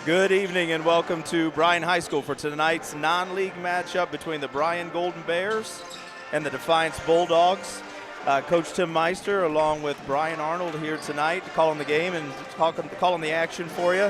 Good evening and welcome to Bryan High School for tonight's non-league matchup between the Bryan Golden Bears and the Defiance Bulldogs. Coach Tim Meister along with Brian Arnold here tonight calling the game and calling the action for you.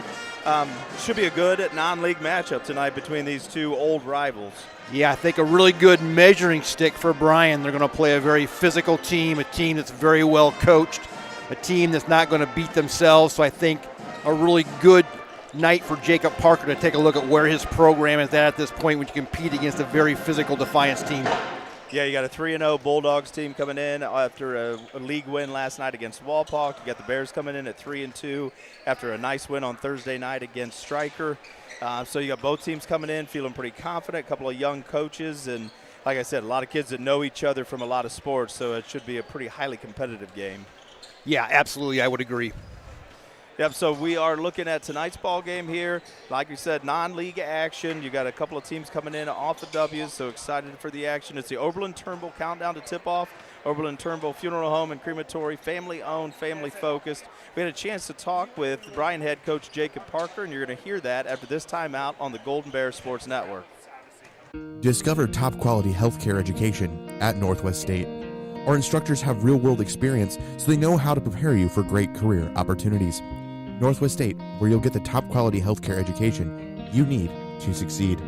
Should be a good non-league matchup tonight between these two old rivals. Yeah, I think a really good measuring stick for Bryan. They're going to play a very physical team, a team that's very well coached, a team that's not going to beat themselves. So I think a really good night for Jacob Parker to take a look at where his program is at this point when you compete against a very physical Defiance team. Yeah, you got a 3-0 Bulldogs team coming in after a league win last night against Walpock. You got the Bears coming in at 3-2 after a nice win on Thursday night against Stryker. So you got both teams coming in feeling pretty confident, a couple of young coaches, and like I said, a lot of kids that know each other from a lot of sports, so it should be a pretty highly competitive game. Yeah, absolutely, I would agree. Yep, so we are looking at tonight's ball game here. Like we said, non-league action. You got a couple of teams coming in off the W's, so excited for the action. It's the Oberlin-Turnbull countdown to tip-off. Oberlin-Turnbull Funeral Home and Crematory, family-owned, family-focused. We had a chance to talk with Bryan head coach Jacob Parker, and you're going to hear that after this timeout on the Golden Bears Sports Network. Discover top-quality healthcare education at Northwest State. Our instructors have real-world experience, so they know how to prepare you for great career opportunities. Northwest State, where you'll get the top quality healthcare education you need to succeed.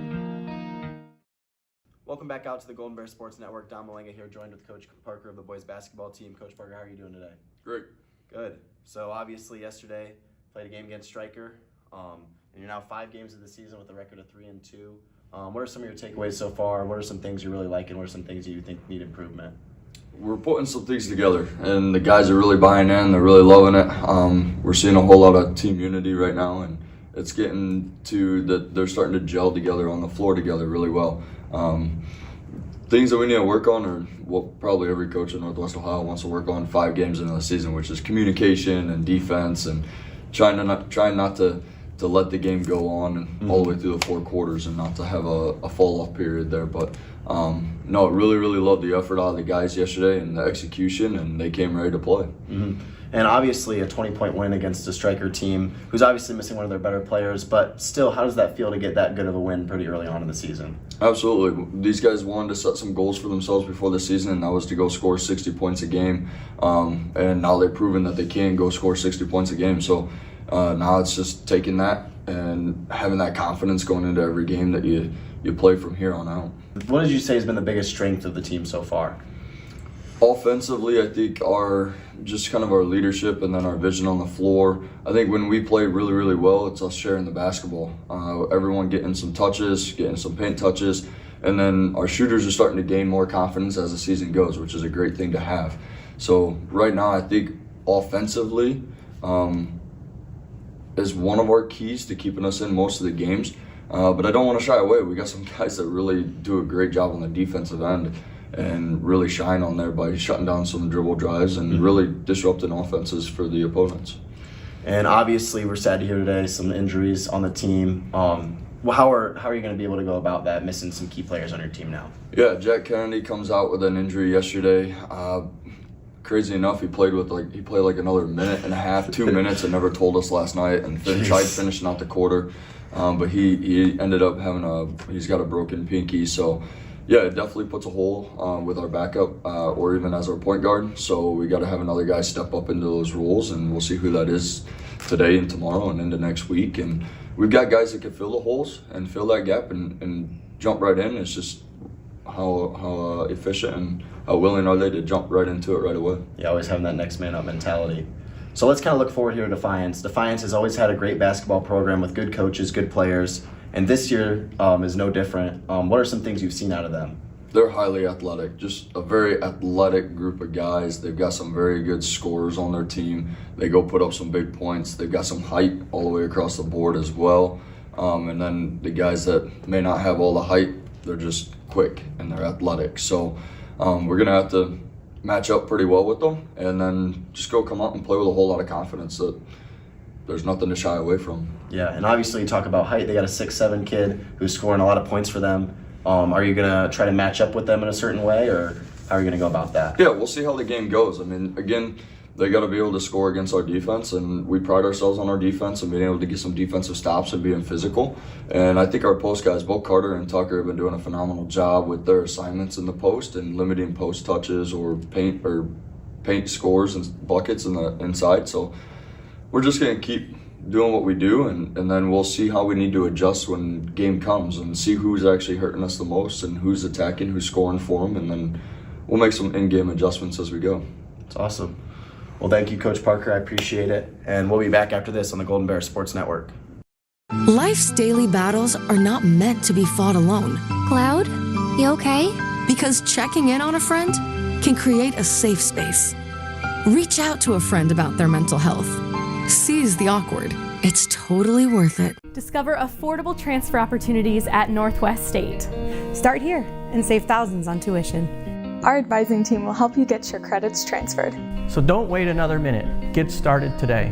Welcome back out to the Golden Bears Sports Network. Don Malenga here, joined with Coach Parker of the boys basketball team. Coach Parker, how are you doing today? Great. Good. So obviously yesterday, played a game against Stryker, and you're now 5 games of the season with a record of 3-2. What are some of your takeaways so far? What are some things you really like, and what are some things you think need improvement? We're putting some things together, and the guys are really buying in. They're really loving it. We're seeing a whole lot of team unity right now, and it's getting to that they're starting to gel together on the floor together really well. Things that we need to work on are what probably every coach in Northwest Ohio wants to work on 5 games into the season, which is communication and defense, and trying not to let the game go on all the way through the 4 quarters and not to have a fall-off period there. But no, really loved the effort out of the guys yesterday and the execution, and they came ready to play. And obviously a 20-point win against a Stryker team who's obviously missing one of their better players, but still, how does that feel to get that good of a win pretty early on in the season? Absolutely. These guys wanted to set some goals for themselves before the season, and that was to go score 60 points a game. And now they've proven that they can go score 60 points a game. So now it's just taking that and having that confidence going into every game that you play from here on out. What did you say has been the biggest strength of the team so far? Offensively, I think our leadership and then our vision on the floor. I think when we play really well, it's us sharing the basketball. Everyone getting some touches, getting some paint touches, and then our shooters are starting to gain more confidence as the season goes, which is a great thing to have. So right now, I think offensively is one of our keys to keeping us in most of the games. But I don't want to shy away. We got some guys that really do a great job on the defensive end and really shine on there by shutting down some dribble drives and really disrupting offenses for the opponents. And obviously, we're sad to hear today some injuries on the team. How are you going to be able to go about that, missing some key players on your team now? Yeah, Jack Kennedy comes out with an injury yesterday. Crazy enough, he played like another minute and a half, 2 minutes, and never told us last night, and tried finishing out the quarter. But he ended up he's got a broken pinky, so yeah, it definitely puts a hole with our backup or even as our point guard. So we got to have another guy step up into those roles, and we'll see who that is today and tomorrow and into next week. And we've got guys that can fill the holes and fill that gap and jump right in. It's just how efficient and how willing are they to jump right into it right away. Yeah, always having that next man up mentality. So let's kind of look forward here to Defiance. Defiance has always had a great basketball program with good coaches, good players, and this year is no different. What are some things you've seen out of them? They're highly athletic, just a very athletic group of guys. They've got some very good scorers on their team. They go put up some big points. They've got some height all the way across the board as well. And then the guys that may not have all the height, they're just quick and they're athletic. So we're going to have to match up pretty well with them and then just come out and play with a whole lot of confidence that there's nothing to shy away from. Yeah, and obviously you talk about height. They got a 6'7" kid who's scoring a lot of points for them. Are you going to try to match up with them in a certain way, or how are you going to go about that? Yeah, we'll see how the game goes. I mean, again, they got to be able to score against our defense, and we pride ourselves on our defense and being able to get some defensive stops and being physical. And I think our post guys, both Carter and Tucker, have been doing a phenomenal job with their assignments in the post and limiting post touches or paint scores and buckets in the inside. So we're just going to keep doing what we do, and then we'll see how we need to adjust when game comes and see who's actually hurting us the most and who's attacking, who's scoring for them, and then we'll make some in-game adjustments as we go. It's awesome. Well, thank you, Coach Parker. I appreciate it. And we'll be back after this on the Golden Bears Sports Network. Life's daily battles are not meant to be fought alone. Cloud, you okay? Because checking in on a friend can create a safe space. Reach out to a friend about their mental health. Seize the awkward. It's totally worth it. Discover affordable transfer opportunities at Northwest State. Start here and save thousands on tuition. Our advising team will help you get your credits transferred. So don't wait another minute. Get started today.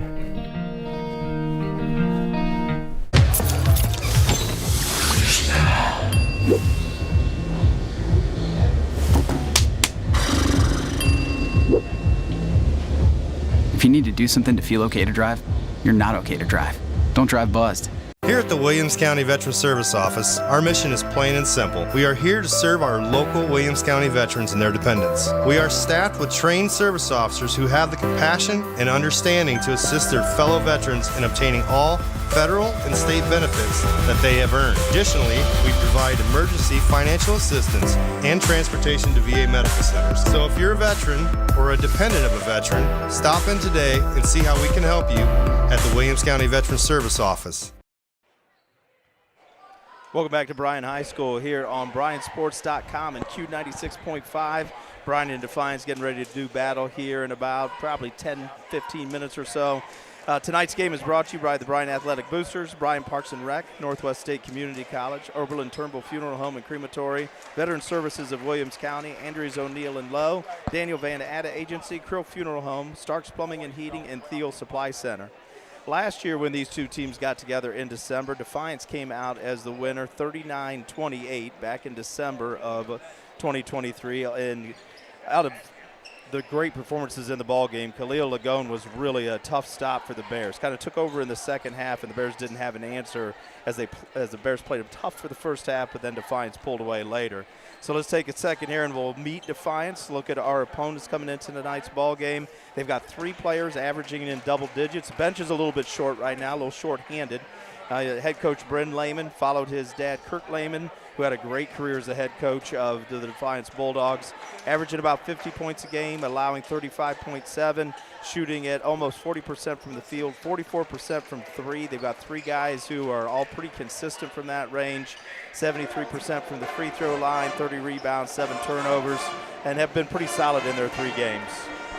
If you need to do something to feel okay to drive, you're not okay to drive. Don't drive buzzed. Here at the Williams County Veteran Service Office, our mission is plain and simple. We are here to serve our local Williams County veterans and their dependents. We are staffed with trained service officers who have the compassion and understanding to assist their fellow veterans in obtaining all federal and state benefits that they have earned. Additionally, we provide emergency financial assistance and transportation to VA medical centers. So if you're a veteran or a dependent of a veteran, stop in today and see how we can help you at the Williams County Veteran Service Office. Welcome back to Bryan High School here on bryansports.com and Q96.5. Bryan and Defiance getting ready to do battle here in about probably 10-15 minutes or so. Tonight's game is brought to you by the Bryan Athletic Boosters, Bryan Parks and Rec, Northwest State Community College, Oberlin-Turnbull Funeral Home and Crematory, Veteran Services of Williams County, Andrews O'Neill and Lowe, Daniel Van Atta Agency, Krill Funeral Home, Starks Plumbing and Heating, and Thiel Supply Center. Last year when these two teams got together in December, Defiance came out as the winner 39-28 back in December of 2023. And out of the great performances in the ball game, Khalil Lagone was really a tough stop for the Bears. Kind of took over in the second half, and the Bears didn't have an answer as the Bears played them tough for the first half, but then Defiance pulled away later. So let's take a second here and we'll meet Defiance, look at our opponents coming into tonight's ball game. They've got 3 players averaging in double digits. Bench is a little bit short right now, a little short-handed. Head coach Bryn Lehman followed his dad Kirk Lehman, who had a great career as the head coach of the Defiance Bulldogs, averaging about 50 points a game, allowing 35.7, shooting at almost 40% from the field, 44% from 3. They've got 3 guys who are all pretty consistent from that range, 73% from the free throw line, 30 rebounds, 7 turnovers, and have been pretty solid in their 3 games.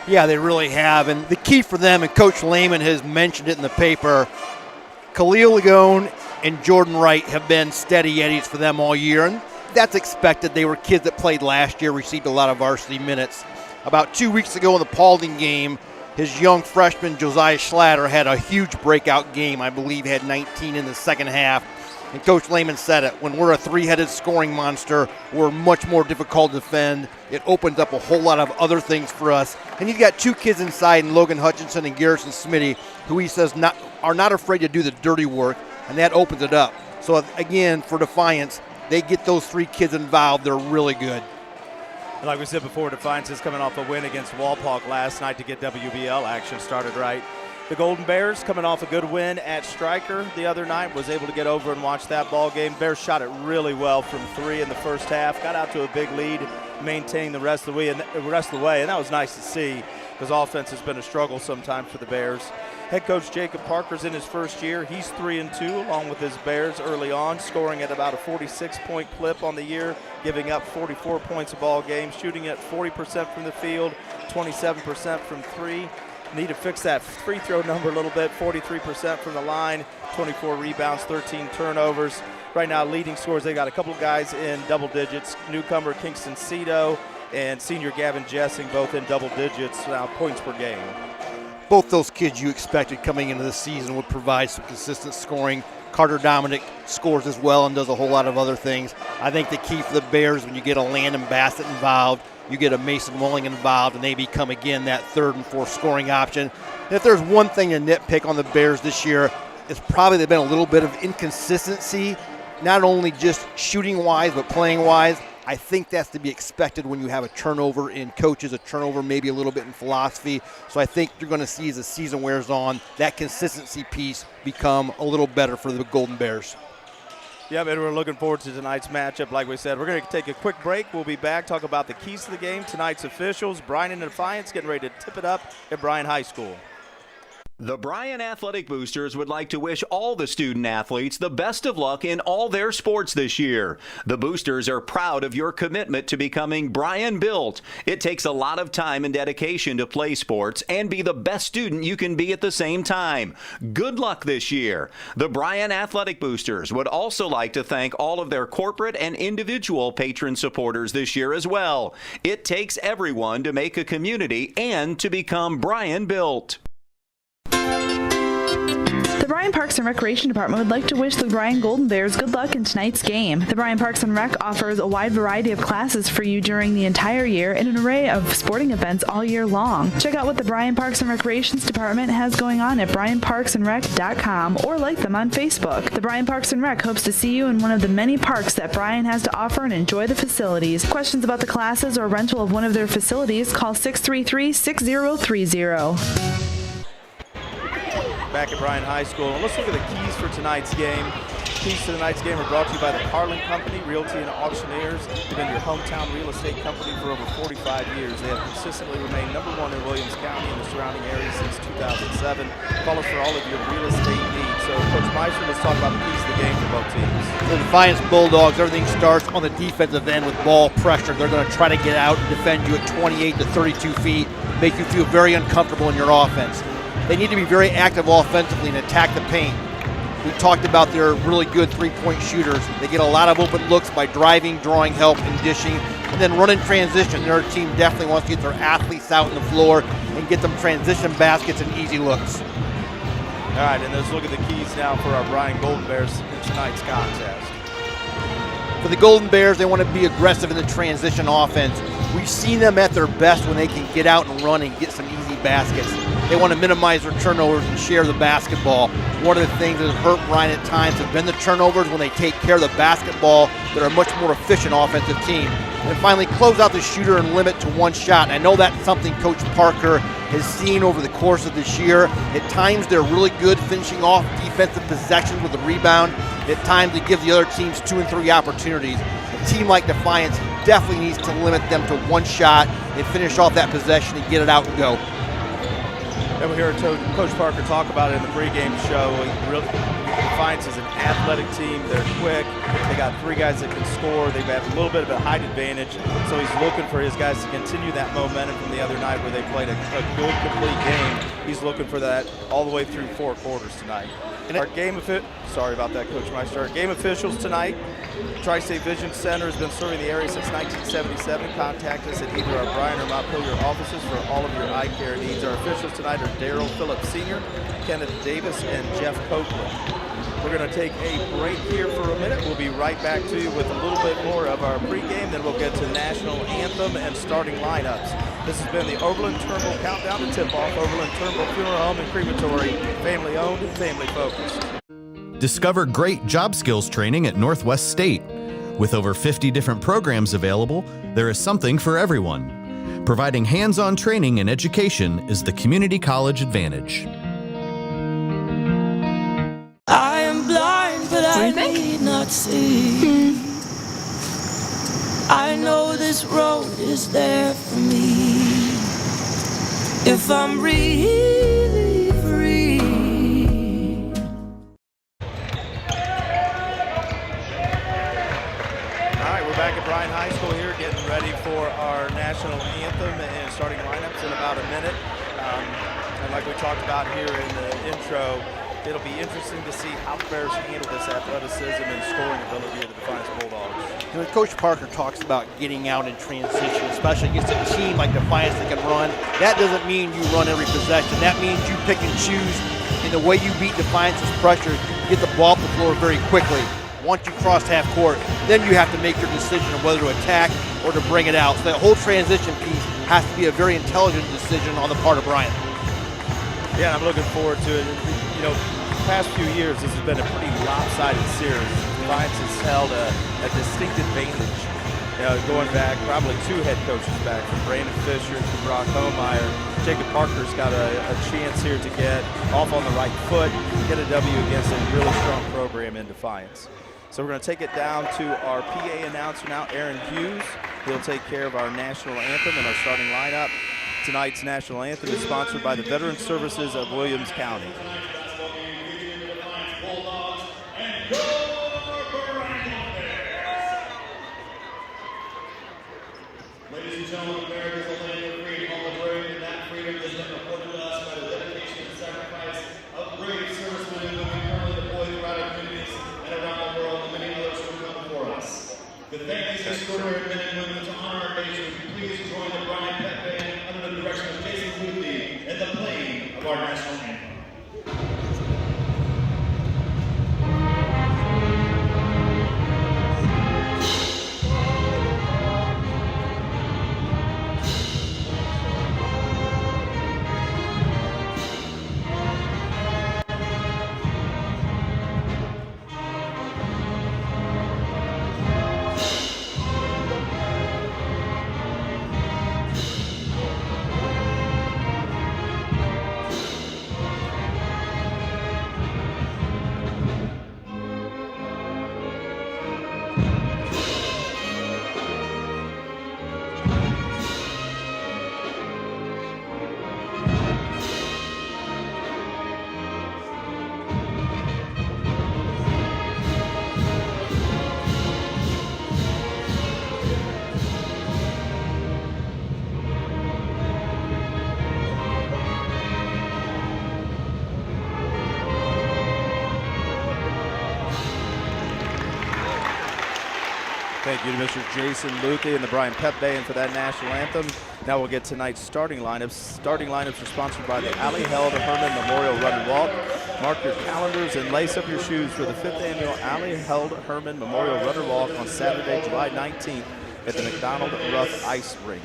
Yeah, they really have. And the key for them, and Coach Lehman has mentioned it in the paper, Khalil Lagone and Jordan Wright have been steady eddies for them all year, and that's expected. They were kids that played last year, received a lot of varsity minutes. About 2 weeks ago in the Paulding game, his young freshman Josiah Schlatter had a huge breakout game. I believe had 19 in the second half. And Coach Lehman said it, when we're a 3-headed scoring monster, we're much more difficult to defend. It opens up a whole lot of other things for us. And he's got 2 kids inside, in Logan Hutchinson and Garrison Smitty, who he says are not afraid to do the dirty work, and that opens it up. So again, for Defiance, they get those 3 kids involved, they're really good. And like we said before, Defiance is coming off a win against Walpock last night to get WBL action started right. The Golden Bears, coming off a good win at Stryker the other night, was able to get over and watch that ball game. Bears shot it really well from 3 in the first half, got out to a big lead, maintained the rest of the way, and that was nice to see because offense has been a struggle sometimes for the Bears. Head coach Jacob Parker's in his first year. He's 3-2 along with his Bears early on, scoring at about a 46-point clip on the year, giving up 44 points a ball game, shooting at 40% from the field, 27% from 3. Need to fix that free throw number a little bit, 43% from the line, 24 rebounds, 13 turnovers. Right now, leading scorers, they got a couple of guys in double digits. Newcomer Kingston Cito and senior Gavin Jessing both in double digits now, points per game. Both those kids you expected coming into the season would provide some consistent scoring. Carter Dominic scores as well and does a whole lot of other things. I think the key for the Bears when you get a Landon Bassett involved you get a Mason Willing involved, and they become, again, that third and fourth scoring option. And if there's one thing to nitpick on the Bears this year, it's probably there's been a little bit of inconsistency, not only just shooting-wise but playing-wise. I think that's to be expected when you have a turnover in coaches, a turnover maybe a little bit in philosophy. So I think you're going to see as the season wears on, that consistency piece become a little better for the Golden Bears. Yeah, and we're looking forward to tonight's matchup. Like we said, we're going to take a quick break. We'll be back, talk about the keys to the game, tonight's officials, Bryan and Defiance getting ready to tip it up at Bryan High School. The Bryan Athletic Boosters would like to wish all the student athletes the best of luck in all their sports this year. The Boosters are proud of your commitment to becoming Bryan built. It takes a lot of time and dedication to play sports and be the best student you can be at the same time. Good luck this year. The Bryan Athletic Boosters would also like to thank all of their corporate and individual patron supporters this year as well. It takes everyone to make a community and to become Bryan built. The Bryan Parks and Recreation Department would like to wish the Bryan Golden Bears good luck in tonight's game. The Bryan Parks and Rec offers a wide variety of classes for you during the entire year and an array of sporting events all year long. Check out what the Bryan Parks and Recreations Department has going on at bryanparksandrec.com or like them on Facebook. The Bryan Parks and Rec hopes to see you in one of the many parks that Bryan has to offer and enjoy the facilities. Questions about the classes or rental of one of their facilities, call 633-6030. Back at Bryan High School. And let's look at the keys for tonight's game. Keys to tonight's game are brought to you by the Carlin Company, Realty and Auctioneers. They've been your hometown real estate company for over 45 years. They have consistently remained #1 in Williams County and the surrounding area since 2007. Call us for all of your real estate needs. So, Coach Meister, let's talk about the keys to the game for both teams. The Defiance Bulldogs, everything starts on the defensive end with ball pressure. They're going to try to get out and defend you at 28 to 32 feet, make you feel very uncomfortable in your offense. They need to be very active offensively and attack the paint. We talked about their really good three-point shooters. They get a lot of open looks by driving, drawing help, and dishing, and then running transition. Their team definitely wants to get their athletes out on the floor and get them transition baskets and easy looks. All right, and let's look at the keys now for our Bryan Golden Bears in tonight's contest. For the Golden Bears, they want to be aggressive in the transition offense. We've seen them at their best when they can get out and run and get some easy baskets. They want to minimize their turnovers and share the basketball. One of the things that has hurt Bryan at times have been the turnovers. When they take care of the basketball, they're a much more efficient offensive team. And finally, close out the shooter and limit to one shot. And I know that's something Coach Parker has seen over the course of this year. At times, they're really good finishing off defensive possessions with a rebound. At times, it gives the other teams 2 and 3 opportunities. A team like Defiance definitely needs to limit them to one shot and finish off that possession and get it out and go. And we heard Coach Parker talk about it in the pregame show. Defiance is an athletic team. They're quick. They got 3 guys that can score. They have a little bit of a height advantage. So he's looking for his guys to continue that momentum from the other night where they played a good, complete game. He's looking for that all the way through 4 quarters tonight. And our sorry about that, Coach Meister. Our game officials tonight, Tri-State Vision Center has been serving the area since 1977. Contact us at either our Bryan or Montpelier offices for all of your eye care needs. Our officials tonight are Daryl Phillips Sr., Kenneth Davis, and Jeff Copeland. We're going to take a break here for a minute. We'll be right back to you with a little bit more of our pregame. Then we'll get to national anthem and starting lineups. This has been the Oberlin-Turnbull Countdown to Tip-Off. Oberlin-Turnbull Funeral Home and Crematory, family-owned and family-focused. Discover great job skills training at Northwest State. With over 50 different programs available, there is something for everyone. Providing hands-on training and education is the community college advantage. I am blind, but I need not see. I know this road is there for me. If I'm really free. All right, we're back at Bryan High School here, getting ready for our national anthem and starting lineups in about a minute. And like we talked about here in the intro, it'll be interesting to see how the Bears handle this athleticism and scoring ability of the Defiance Bulldogs. You know, Coach Parker talks about getting out in transition, especially against a team like Defiance that can run. That doesn't mean you run every possession. That means you pick and choose. And the way you beat Defiance's pressure, you get the ball off the floor very quickly. Once you cross half court, then you have to make your decision of whether to attack or to bring it out. So that whole transition piece has to be a very intelligent decision on the part of Bryan. Yeah, I'm looking forward to it. You know, the past few years, this has been a pretty lopsided series. Defiance has held a distinct advantage. You know, going back probably 2 head coaches back, from Brandon Fisher to Brock Homeyer. Jacob Parker's got a chance here to get off on the right foot, get a W against a really strong program in Defiance. So we're going to take it down to our PA announcer now, Aaron Hughes. He'll take care of our national anthem and our starting lineup. Tonight's national anthem is sponsored by the Veteran Services of Williams County. Ladies and gentlemen, America is a land of freedom, all the brave, and that freedom is afforded to us by the dedication and sacrifice of brave servicemen and women currently deployed throughout our communities and around the world, and many others who have come before us. To thank these extraordinary men and women, to honor our nation, would you please join the Bryan Pep Band under the direction of Jason Boothby in the playing of our national anthem. Thank you to Mr. Jason Luthe and the Bryan Pep Band for that national anthem. Now we'll get tonight's starting lineups. Starting lineups are sponsored by the Allie Held Herman Memorial Run and Walk. Mark your calendars and lace up your shoes for the 5th annual Allie Held Herman Memorial Run and Walk on Saturday, July 19th at the McDonald Ruff Ice Rink.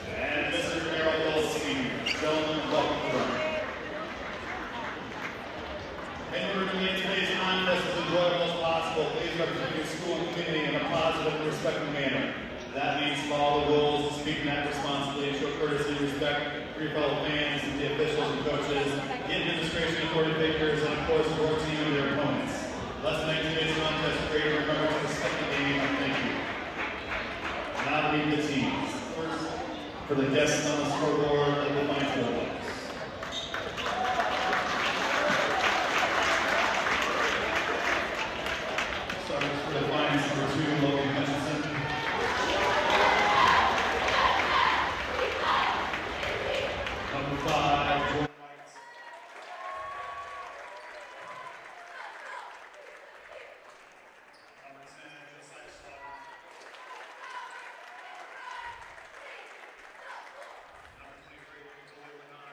In order to make today's contest as enjoyable as possible, please represent your school and community in a positive and respectful manner. That means follow the rules, speak and act responsibly, show courtesy and respect for your fellow fans, the officials and coaches, the administration, authority figures, and of course your team and their opponents. Let's make today's contest great. Remember to respect the game and thank you. Now meet the teams. First, for the guests on the scoreboard, the Defiance Bulldogs. Defiance number 2, Logan Hutchinson. Number 5, Jordan White. Number 10, Josiah Slaughter. Number 23, Victoria Renata.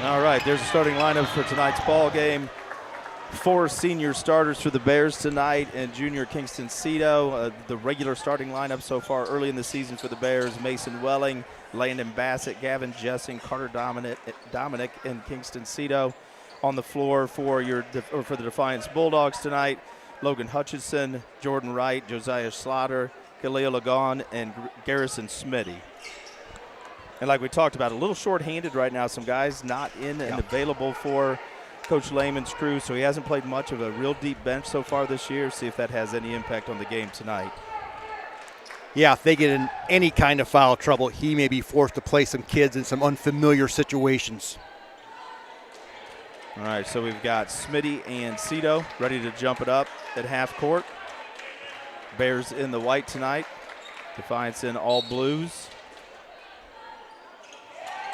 All right, there's the starting lineup for tonight's ball game. 4 senior starters for the Bears tonight, and junior Kingston Cito. The regular starting lineup so far early in the season for the Bears: Mason Welling, Landon Bassett, Gavin Jessing, Carter Dominic, and Kingston Cito. On the floor for the Defiance Bulldogs tonight: Logan Hutchinson, Jordan Wright, Josiah Slaughter, Khalil Lagon, and Garrison Smitty. And like we talked about, a little short-handed right now. Some guys not in and available for Coach Lehman's crew, so he hasn't played much of a real deep bench so far this year. See if that has any impact on the game tonight. Yeah, if they get in any kind of foul trouble, he may be forced to play some kids in some unfamiliar situations. All right, so we've got Smitty and Cito ready to jump it up at half court. Bears in the white tonight. Defiance in all blues.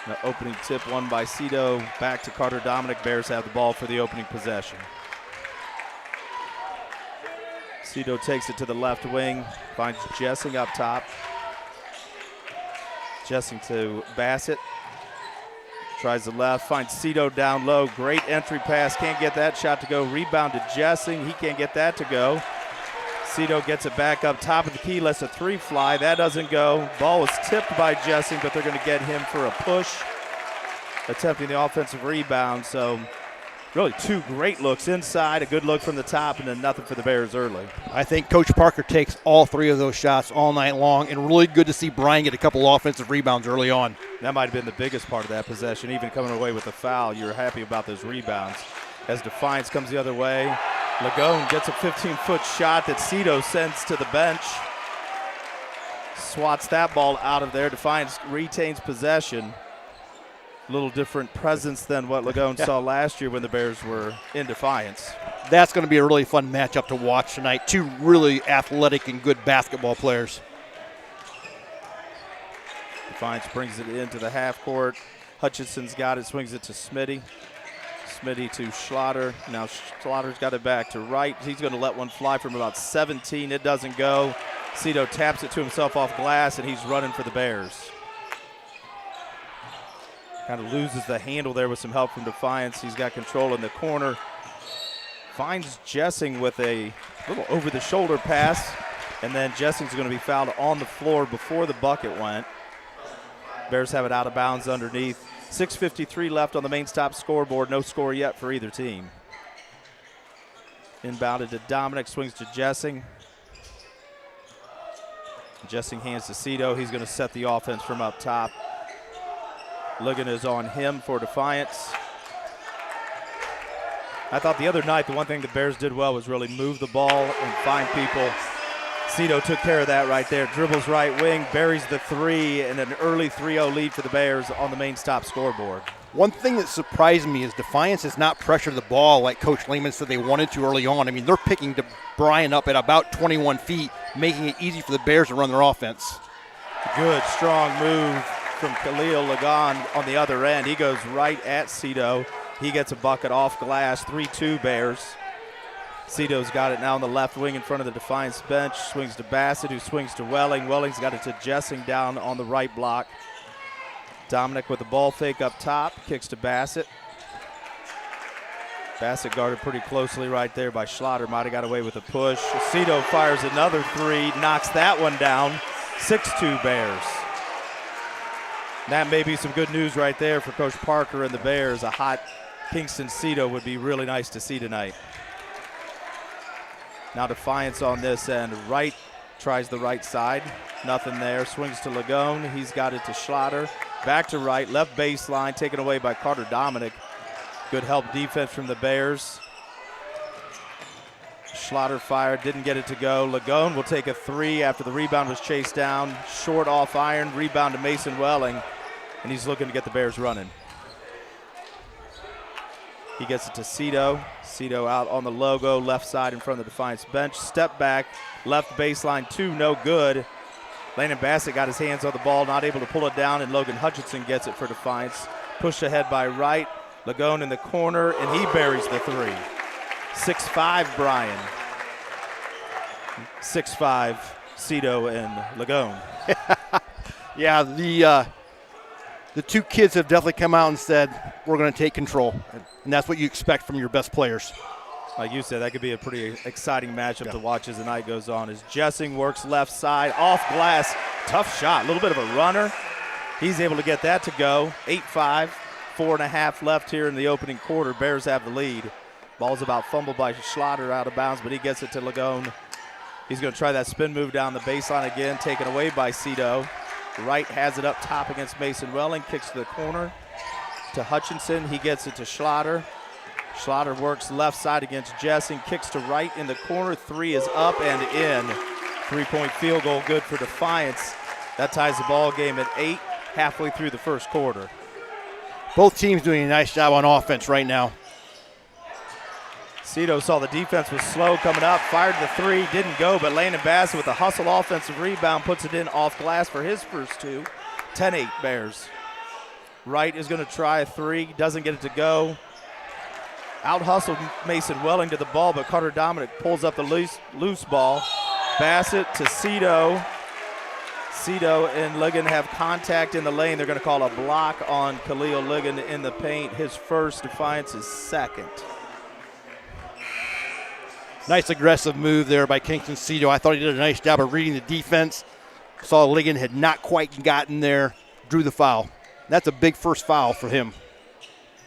The opening tip won by Cito. Back to Carter Dominic. Bears have the ball for the opening possession. Cito takes it to the left wing. Finds Jessing up top. Jessing to Bassett. Tries the left. Finds Cito down low. Great entry pass. Can't get that shot to go. Rebound to Jessing. He can't get that to go. Cito gets it back up top of the key, lets a 3 fly. That doesn't go. Ball was tipped by Jessing, but they're going to get him for a push, attempting the offensive rebound. So really 2 great looks inside, a good look from the top, and then nothing for the Bears early. I think Coach Parker takes all 3 of those shots all night long, and really good to see Bryan get a couple offensive rebounds early on. That might have been the biggest part of that possession, even coming away with a foul. You're happy about those rebounds. As Defiance comes the other way, Lagone gets a 15-foot shot that Cito sends to the bench. Swats that ball out of there. Defiance retains possession. A little different presence than what Lagone saw last year when the Bears were in Defiance. That's going to be a really fun matchup to watch tonight. 2 really athletic and good basketball players. Defiance brings it into the half court. Hutchinson's got it, swings it to Smitty. Smitty to Schlatter. Now Schlotter's got it back to Wright. He's going to let one fly from about 17. It doesn't go. Cito taps it to himself off glass, and he's running for the Bears. Kind of loses the handle there with some help from Defiance. He's got control in the corner. Finds Jessing with a little over-the-shoulder pass, and then Jessing's going to be fouled on the floor before the bucket went. Bears have it out of bounds underneath. 6:53 left on the main stop scoreboard. No score yet for either team. Inbounded to Dominic, swings to Jessing. Jessing hands to Cito. He's going to set the offense from up top. Ligon is on him for Defiance. I thought the other night the one thing the Bears did well was really move the ball and find people. Cito took care of that right there. Dribbles right wing, buries the 3, and an early 3-0 lead for the Bears on the main stop scoreboard. One thing that surprised me is Defiance has not pressured the ball like Coach Lehman said they wanted to early on. I mean, they're picking Bryan up at about 21 feet, making it easy for the Bears to run their offense. Good, strong move from Khalil Lagon on the other end. He goes right at Cito. He gets a bucket off glass, 3-2 Bears. Cito's got it now on the left wing in front of the Defiance bench. Swings to Bassett, who swings to Welling. Welling's got it to Jessing down on the right block. Dominic with the ball fake up top, kicks to Bassett. Bassett guarded pretty closely right there by Schlatter. Might have got away with a push. Cito fires another 3, knocks that one down. 6-2 Bears. That may be some good news right there for Coach Parker and the Bears. A hot Kingston Cito would be really nice to see tonight. Now Defiance on this end. Wright tries the right side. Nothing there. Swings to Lagone. He's got it to Schlatter. Back to Wright. Left baseline. Taken away by Carter Dominic. Good help defense from the Bears. Schlatter fired. Didn't get it to go. Lagone will take a 3 after the rebound was chased down. Short off iron. Rebound to Mason Welling. And he's looking to get the Bears running. He gets it to Cito. Cito out on the logo, left side in front of the Defiance bench. Step back, left baseline 2, no good. Landon Bassett got his hands on the ball, not able to pull it down, and Logan Hutchinson gets it for Defiance. Pushed ahead by Wright. Lagone in the corner, and he buries the 3. 6'5" Bryan. 6'5" Cito and Lagone. Yeah, the the two kids have definitely come out and said, we're going to take control. And that's what you expect from your best players. Like you said, that could be a pretty exciting matchup to watch as the night goes on. As Jessing works left side, off glass, tough shot, a little bit of a runner. He's able to get that to go. 8-5, 4.5 left here in the opening quarter. Bears have the lead. Ball's about fumbled by Schlatter out of bounds, but he gets it to Lagone. He's going to try that spin move down the baseline again, taken away by Cito. Wright has it up top against Mason Welling, kicks to the corner to Hutchinson. He gets it to Schlatter. Schlatter works left side against Jessing, kicks to Wright in the corner. 3 is up and in. 3-point field goal good for Defiance. That ties the ball game at 8, halfway through the first quarter. Both teams doing a nice job on offense right now. Cito saw the defense was slow coming up, fired the 3, didn't go, but Landon Bassett with a hustle offensive rebound puts it in off glass for his first 2. 10-8 Bears. Wright is going to try a 3, doesn't get it to go. Out-hustled Mason Welling to the ball, but Carter Dominic pulls up the loose ball. Bassett to Cito. Cito and Ligon have contact in the lane. They're going to call a block on Khalil Ligon in the paint. His first, Defiance's second. Nice aggressive move there by Kingston Cito. I thought he did a nice job of reading the defense. Saw Ligon had not quite gotten there, drew the foul. That's a big first foul for him.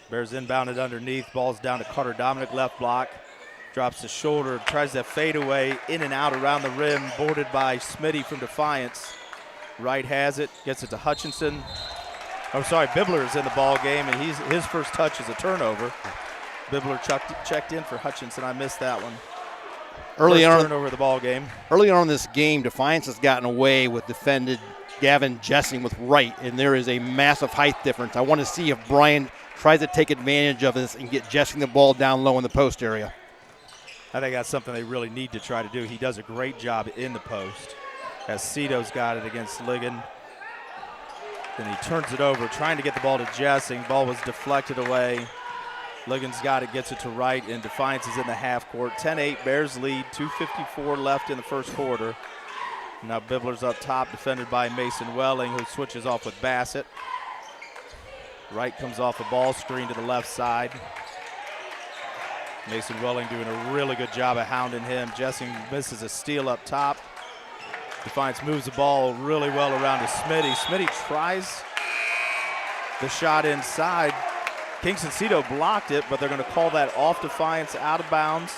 Bears inbounded underneath. Ball's down to Carter Dominic, left block. Drops the shoulder, tries that fadeaway in and out around the rim, boarded by Smitty from Defiance. Wright has it, gets it to Hutchinson. Oh, sorry, Bibler is in the ball game, and his first touch is a turnover. Bibler checked in for Hutchinson. I missed that one. Early on, turnover of the ball game. Early on in this game, Defiance has gotten away with defended Gavin Jessing with Wright, and there is a massive height difference. I want to see if Bryan tries to take advantage of this and get Jessing the ball down low in the post area. I think that's something they really need to try to do. He does a great job in the post. As Cito's got it against Ligon. Then he turns it over, trying to get the ball to Jessing. Ball was deflected away. Ligon's got it, gets it to Wright, and Defiance is in the half court. 10-8, Bears lead, 2:54 left in the first quarter. Now Bibler's up top, defended by Mason Welling, who switches off with Bassett. Wright comes off a ball screen to the left side. Mason Welling doing a really good job of hounding him. Jessing misses a steal up top. Defiance moves the ball really well around to Smitty. Smitty tries the shot inside. Kingston Cito blocked it, but they're going to call that off Defiance, out of bounds.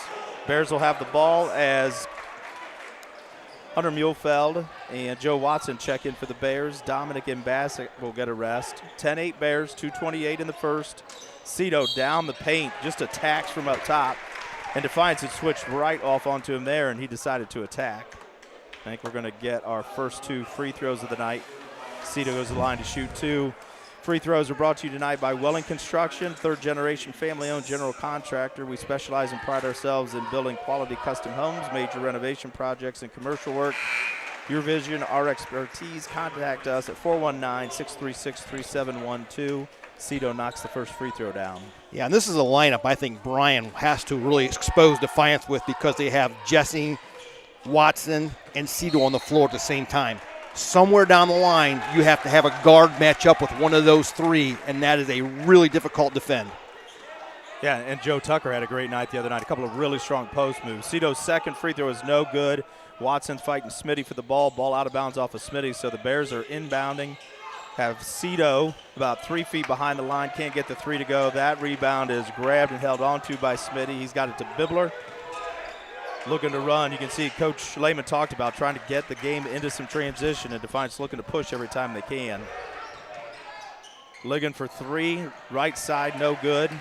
Bears will have the ball as Hunter Muhlfeld and Joe Watson check in for the Bears. Dominic and Bassett will get a rest. 10-8 Bears, 2:28 in the first. Cito down the paint, just attacks from up top. And Defiance had switched right off onto him there, and he decided to attack. I think we're going to get our first 2 free throws of the night. Cito goes to the line to shoot 2. Free throws are brought to you tonight by Welling Construction, third-generation family-owned general contractor. We specialize and pride ourselves in building quality custom homes, major renovation projects, and commercial work. Your vision, our expertise. Contact us at 419-636-3712. Cito knocks the first free throw down. Yeah, and this is a lineup I think Bryan has to really expose Defiance with, because they have Jessing, Watson, and Cito on the floor at the same time. Somewhere down the line, you have to have a guard match up with one of those 3, and that is a really difficult defend. Yeah, and Joe Tucker had a great night the other night. A couple of really strong post moves. Cito's second free throw is no good. Watson's fighting Smitty for the ball. Ball out of bounds off of Smitty, so the Bears are inbounding. Have Cito about 3 feet behind the line, can't get the 3 to go. That rebound is grabbed and held onto by Smitty. He's got it to Bibler. Looking to run. You can see Coach Lehman talked about trying to get the game into some transition, and Defiance looking to push every time they can. Ligon for 3, right side, no good.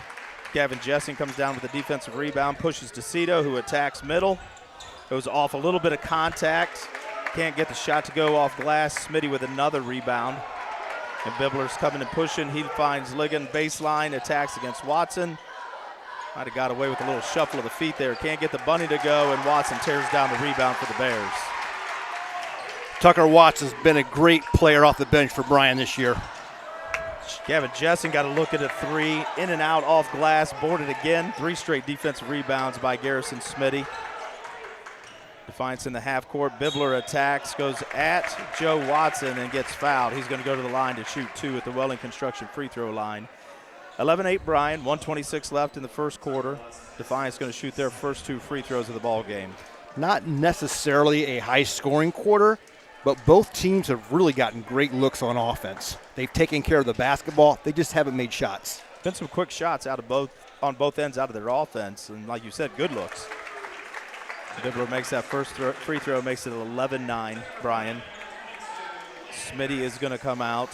Gavin Jessing comes down with a defensive rebound, pushes to Cito, who attacks middle. Goes off a little bit of contact. Can't get the shot to go off glass. Smitty with another rebound. And Bibler's coming and pushing. He finds Ligon baseline, attacks against Watson. Might have got away with a little shuffle of the feet there. Can't get the bunny to go, and Watson tears down the rebound for the Bears. Tucker Watts has been a great player off the bench for Bryan this year. Gavin Jessing got a look at a 3, in and out off glass, boarded again. 3 straight defensive rebounds by Garrison Smitty. Defiance in the half court. Bibler attacks, goes at Joe Watson and gets fouled. He's going to go to the line to shoot 2 at the Welling Construction free throw line. 11-8 Bryan, 1:26 left in the first quarter. Defiance going to shoot their first 2 free throws of the ball game. Not necessarily a high-scoring quarter, but both teams have really gotten great looks on offense. They've taken care of the basketball. They just haven't made shots. Been some quick shots out of on both ends out of their offense, and like you said, good looks. Bibler makes that first free throw, makes it 11-9 Bryan. Smitty is going to come out.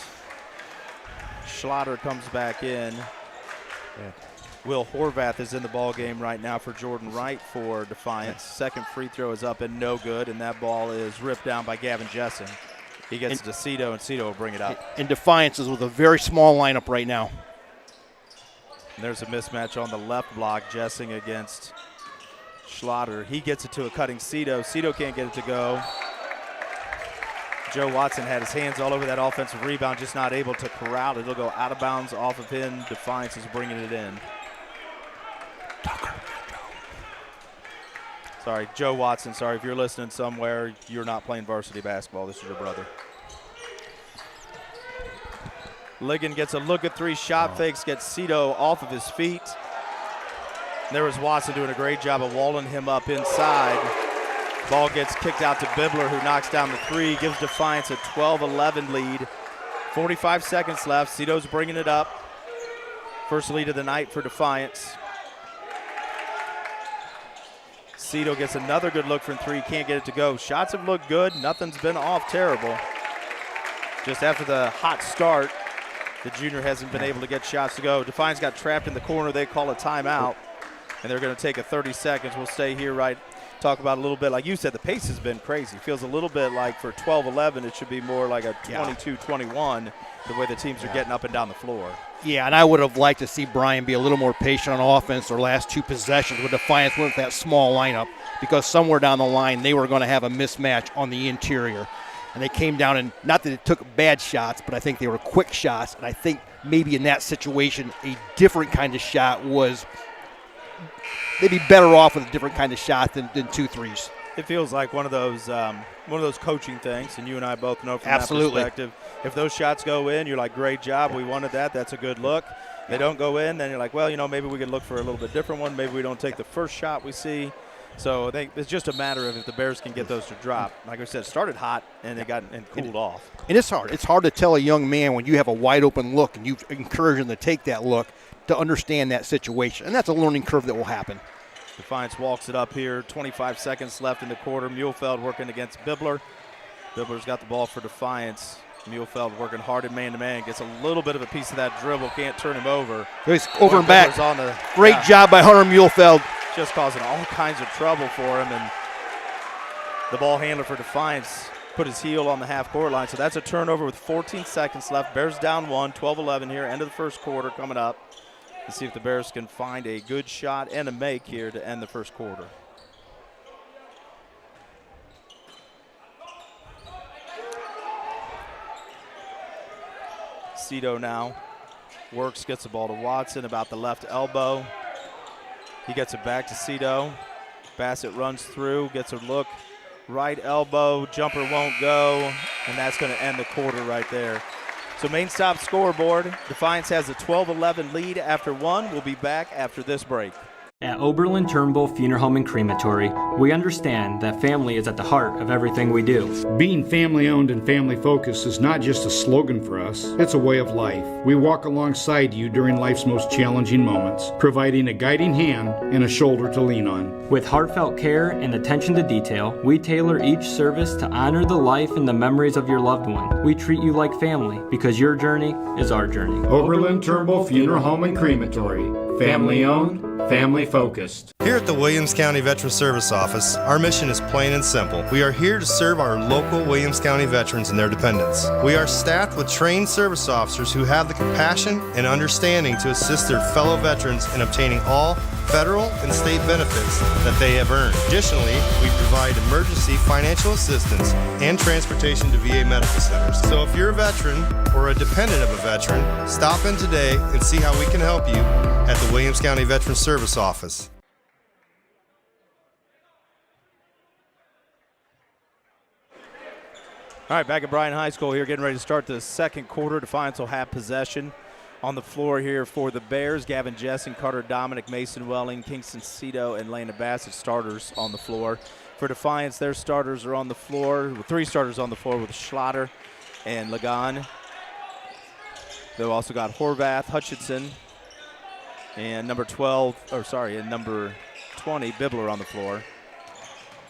Schlatter comes back in. Yeah. Will Horvath is in the ball game right now for Jordan Wright for Defiance. Second free throw is up and no good, and that ball is ripped down by Gavin Jessen. He gets to Cito, and Cito will bring it up. And Defiance is with a very small lineup right now. And there's a mismatch on the left block, Jessing against Schlatter. He gets it to a cutting Cito. Cito can't get it to go. Joe Watson had his hands all over that offensive rebound, just not able to corral it. It'll go out of bounds off of him. Defiance is bringing it in. Sorry, Joe Watson. Sorry, if you're listening somewhere, you're not playing varsity basketball. This is your brother. Ligon gets a look at 3, shot fakes, gets Cito off of his feet. There was Watson doing a great job of walling him up inside. Ball gets kicked out to Bibler, who knocks down the 3, gives Defiance a 12-11 lead. 45 seconds left. Cito's bringing it up. First lead of the night for Defiance. Cito gets another good look from 3, can't get it to go. Shots have looked good. Nothing's been off terrible. Just after the hot start, the junior hasn't been able to get shots to go. Defiance got trapped in the corner. They call a timeout, and they're going to take a 30 seconds. We'll stay here talk about a little bit. Like you said, the pace has been crazy. Feels a little bit like for 12-11, it should be more like a 22-21, the way the teams are getting up and down the floor. Yeah, and I would have liked to see Bryan be a little more patient on offense their last 2 possessions with Defiance went with that small lineup, because somewhere down the line they were going to have a mismatch on the interior. And they came down, and not that it took bad shots, but I think they were quick shots. And I think maybe in that situation a different kind of shot was – they'd be better off with a different kind of shot than 2 threes. It feels like one of those coaching things, and you and I both know from Absolutely. that perspective. If those shots go in, you're like, great job, we wanted that, that's a good look. They don't go in, then you're like, well, maybe we could look for a little bit different one. Maybe we don't take the first shot we see. So I think it's just a matter of if the Bears can get those to drop. Like I said, it started hot, and it cooled off. And it's hard. It's hard to tell a young man when you have a wide open look and you encourage him to take that look to understand that situation. And that's a learning curve that will happen. Defiance walks it up here. 25 seconds left in the quarter. Muehlfeld working against Bibler. Bibler's got the ball for Defiance. Muehlfeld working hard in man-to-man. Gets a little bit of a piece of that dribble. Can't turn him over. He's over and back. Great job by Hunter Muehlfeld. Just causing all kinds of trouble for him. And the ball handler for Defiance put his heel on the half-court line. So that's a turnover with 14 seconds left. Bears down 1, 12-11 here. End of the first quarter coming up. Let's see if the Bears can find a good shot and a make here to end the first quarter. Cito now works, gets the ball to Watson about the left elbow. He gets it back to Cito. Bassett runs through, gets a look. Right elbow, jumper won't go, and that's going to end the quarter right there. So main stop scoreboard, Defiance has a 12-11 lead after 1. We'll be back after this break. At Oberlin-Turnbull Funeral Home and Crematory, we understand that family is at the heart of everything we do. Being family-owned and family-focused is not just a slogan for us, it's a way of life. We walk alongside you during life's most challenging moments, providing a guiding hand and a shoulder to lean on. With heartfelt care and attention to detail, we tailor each service to honor the life and the memories of your loved one. We treat you like family because your journey is our journey. Oberlin-Turnbull Funeral Home and Crematory. Family-owned, family-focused. Here at the Williams County Veteran Service Office, our mission is plain and simple. We are here to serve our local Williams County veterans and their dependents. We are staffed with trained service officers who have the compassion and understanding to assist their fellow veterans in obtaining all federal and state benefits that they have earned. Additionally, we provide emergency financial assistance and transportation to VA medical centers. So if you're a veteran or a dependent of a veteran, stop in today and see how we can help you at the Williams County Veteran Service Office. All right, back at Bryan High School here, getting ready to start the second quarter. Defiance will have possession on the floor here for the Bears. Gavin Jessing, Carter Dominic, Mason Welling, Kingston Cito, and Lana Bassett starters on the floor. For Defiance, their starters are on the floor, with 3 starters on the floor with Schlatter and Lagan. They've also got Horvath, Hutchinson, and number 20, Bibler on the floor.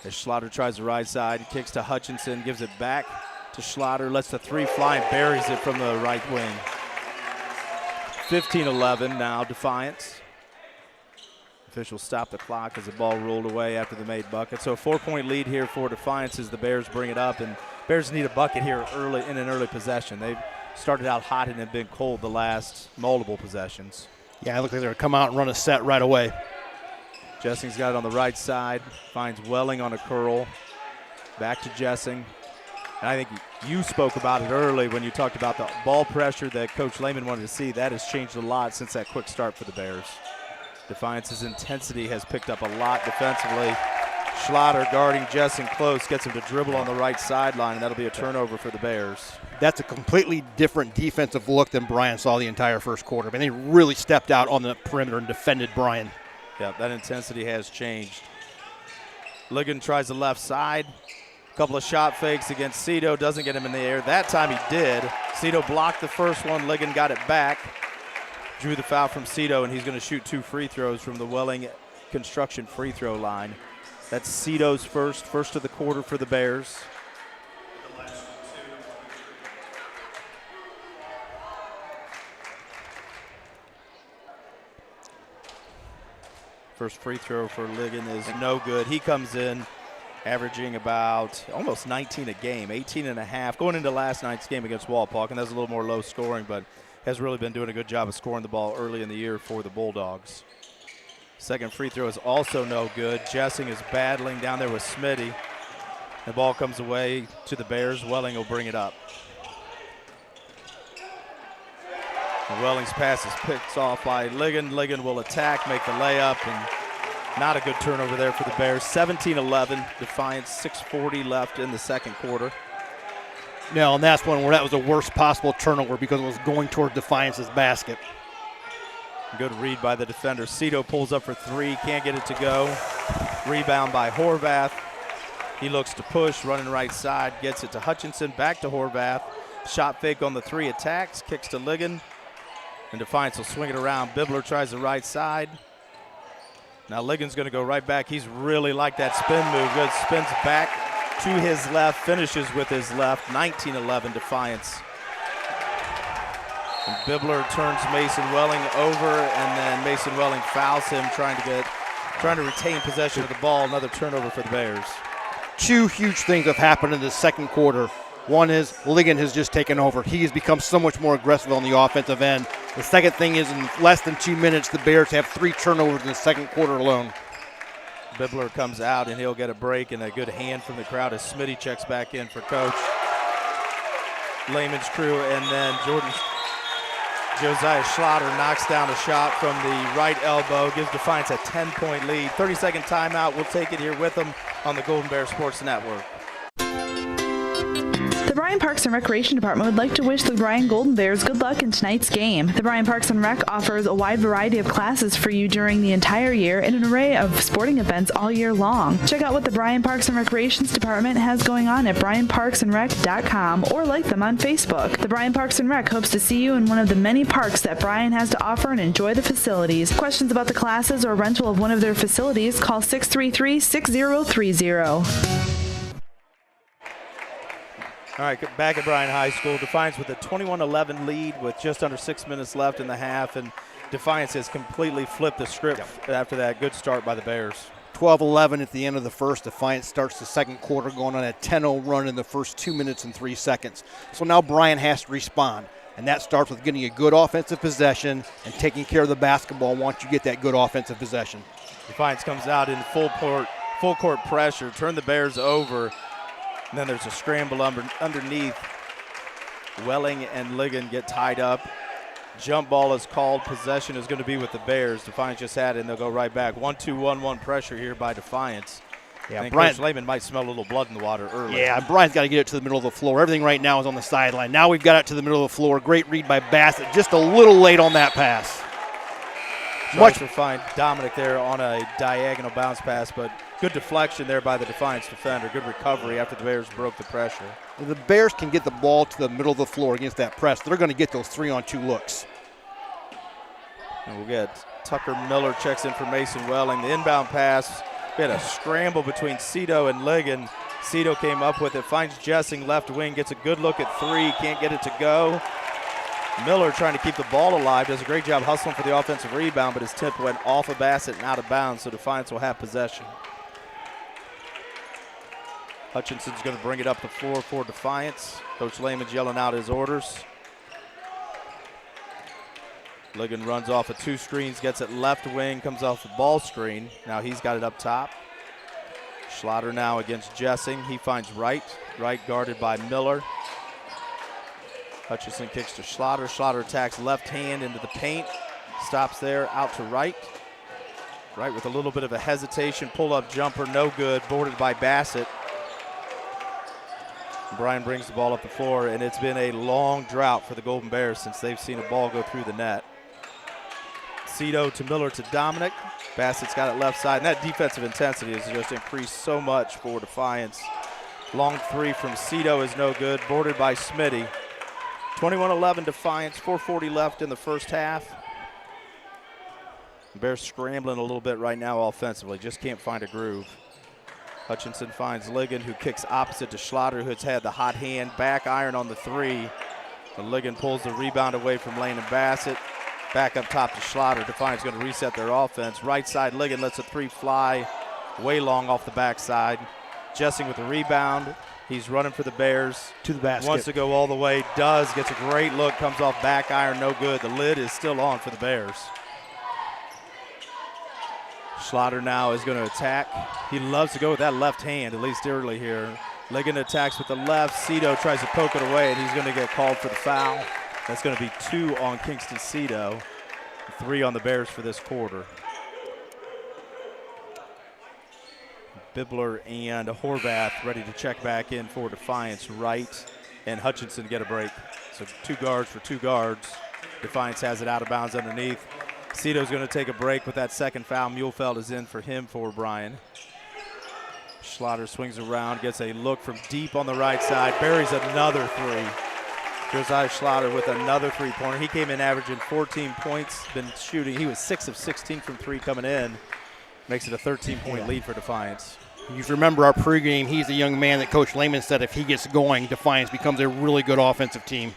As Schlatter tries the right side, kicks to Hutchinson, gives it back to Schlatter, lets the 3 fly and buries it from the right wing. 15-11 now, Defiance. Officials stop the clock as the ball rolled away after the made bucket. So a 4-point lead here for Defiance as the Bears bring it up, and Bears need a bucket here early in an early possession. They've started out hot and have been cold the last multiple possessions. Yeah, it looks like they're going to come out and run a set right away. Jessing's got it on the right side, finds Welling on a curl. Back to Jessing. And I think you spoke about it early when you talked about the ball pressure that Coach Lehman wanted to see. That has changed a lot since that quick start for the Bears. Defiance's intensity has picked up a lot defensively. Schlatter guarding Jessing close, gets him to dribble on the right sideline, and that'll be a turnover for the Bears. That's a completely different defensive look than Bryan saw the entire first quarter. I mean, they really stepped out on the perimeter and defended Bryan. Yeah, that intensity has changed. Ligon tries the left side. Couple of shot fakes against Cito, doesn't get him in the air. That time he did. Cito blocked the first one, Ligon got it back. Drew the foul from Cito, and he's going to shoot 2 free throws from the Welling Construction free throw line. That's Cito's first of the quarter for the Bears. First free throw for Ligon is no good. He comes in averaging about almost 19 a game, 18 and a half. Going into last night's game against Walpock, and that's a little more low scoring, but has really been doing a good job of scoring the ball early in the year for the Bulldogs. Second free throw is also no good. Jessing is battling down there with Smitty. The ball comes away to the Bears. Welling will bring it up. And Welling's pass is picked off by Ligon. Ligon will attack, make the layup, and not a good turnover there for the Bears. 17-11, Defiance, 6:40 left in the second quarter. No, and that's one where that was the worst possible turnover because it was going toward Defiance's basket. Good read by the defender. Cito pulls up for 3, can't get it to go. Rebound by Horvath. He looks to push, running right side, gets it to Hutchinson, back to Horvath. Shot fake on the 3, attacks, kicks to Ligon. And Defiance will swing it around. Bibler tries the right side. Now Ligon's going to go right back. He's really like that spin move. Good, spins back to his left, finishes with his left. 19-11 Defiance. And Bibler turns Mason Welling over, and then Mason Welling fouls him, trying to retain possession of the ball. Another turnover for the Bears. 2 huge things have happened in the second quarter. One is Ligon has just taken over. He has become so much more aggressive on the offensive end. The second thing is in less than 2 minutes, the Bears have 3 turnovers in the second quarter alone. Bibler comes out, and he'll get a break and a good hand from the crowd as Smitty checks back in for Coach Lehman's crew. And then Josiah Schlatter knocks down a shot from the right elbow, gives Defiance a 10-point lead. 30-second timeout. We'll take it here with them on the Golden Bears Sports Network. The Bryan Parks and Recreation Department would like to wish the Bryan Golden Bears good luck in tonight's game. The Bryan Parks and Rec offers a wide variety of classes for you during the entire year and an array of sporting events all year long. Check out what the Bryan Parks and Recreations Department has going on at bryanparksandrec.com or like them on Facebook. The Bryan Parks and Rec hopes to see you in one of the many parks that Bryan has to offer and enjoy the facilities. Questions about the classes or rental of one of their facilities, call 633-6030. All right, back at Bryan High School. Defiance with a 21-11 lead with just under 6 minutes left in the half, and Defiance has completely flipped the script after that good start by the Bears. 12-11 at the end of the first. Defiance starts the second quarter going on a 10-0 run in the first 2 minutes and 3 seconds. So now Bryan has to respond, and that starts with getting a good offensive possession and taking care of the basketball once you get that good offensive possession. Defiance comes out in full court pressure, turn the Bears over. And then there's a scramble underneath. Welling and Ligon get tied up. Jump ball is called. Possession is going to be with the Bears. Defiance just had it, and they'll go right back. 1-2-1-1 pressure here by Defiance. Yeah, And Coach Lehman might smell a little blood in the water early. Yeah, Brian's got to get it to the middle of the floor. Everything right now is on the sideline. Now we've got it to the middle of the floor. Great read by Bassett. Just a little late on that pass. Much to find Dominic there on a diagonal bounce pass, but good deflection there by the Defiance defender. Good recovery after the Bears broke the pressure. If the Bears can get the ball to the middle of the floor against that press, they're going to get those 3-on-2 looks. And we'll get Tucker Miller checks in for Mason Welling. The inbound pass, we had a scramble between Cito and Ligon. Cito came up with it, finds Jessing left wing, gets a good look at three, can't get it to go. Miller trying to keep the ball alive, does a great job hustling for the offensive rebound, but his tip went off of Bassett and out of bounds, so Defiance will have possession. Hutchinson's going to bring it up the floor for Defiance. Coach Lehman's yelling out his orders. Ligon runs off of 2 screens, gets it left wing, comes off the ball screen. Now he's got it up top. Schlatter now against Jessing. He finds Wright. Wright guarded by Miller. Hutchinson kicks to Schlatter. Schlatter attacks left hand into the paint. Stops there, out to Wright. Wright with a little bit of a hesitation. Pull-up jumper, no good. Boarded by Bassett. Bryan brings the ball up the floor, and it's been a long drought for the Golden Bears since they've seen a ball go through the net. Cito to Miller to Dominic. Bassett's got it left side, and that defensive intensity has just increased so much for Defiance. Long three from Cito is no good, boarded by Smitty. 21-11 Defiance, 4:40 left in the first half. The Bears scrambling a little bit right now offensively, just can't find a groove. Hutchinson finds Ligon, who kicks opposite to Schlatter, who's had the hot hand, back iron on the three. The Ligon pulls the rebound away from Lane and Bassett. Back up top to Schlatter. Defiance going to reset their offense. Right side, Ligon lets a three fly way long off the backside. Jessing with the rebound. He's running for the Bears. To the basket. Wants to go all the way. Does. Gets a great look. Comes off back iron. No good. The lid is still on for the Bears. Schlatter now is going to attack. He loves to go with that left hand, at least early here. Ligon attacks with the left. Cito tries to poke it away, and he's going to get called for the foul. That's going to be 2 on Kingston Cito, 3 on the Bears for this quarter. Bibler and Horvath ready to check back in for Defiance. Wright and Hutchinson get a break. So 2 guards for 2 guards. Defiance has it out of bounds underneath. Cito's going to take a break with that second foul. Muehlfeld is in for him for Bryan. Schlatter swings around, gets a look from deep on the right side, buries another three. Josiah Schlatter with another three-pointer. He came in averaging 14 points, been shooting. He was 6 of 16 from 3 coming in. Makes it a 13-point lead for Defiance. If you remember our pregame, he's the young man that Coach Lehman said if he gets going, Defiance becomes a really good offensive team.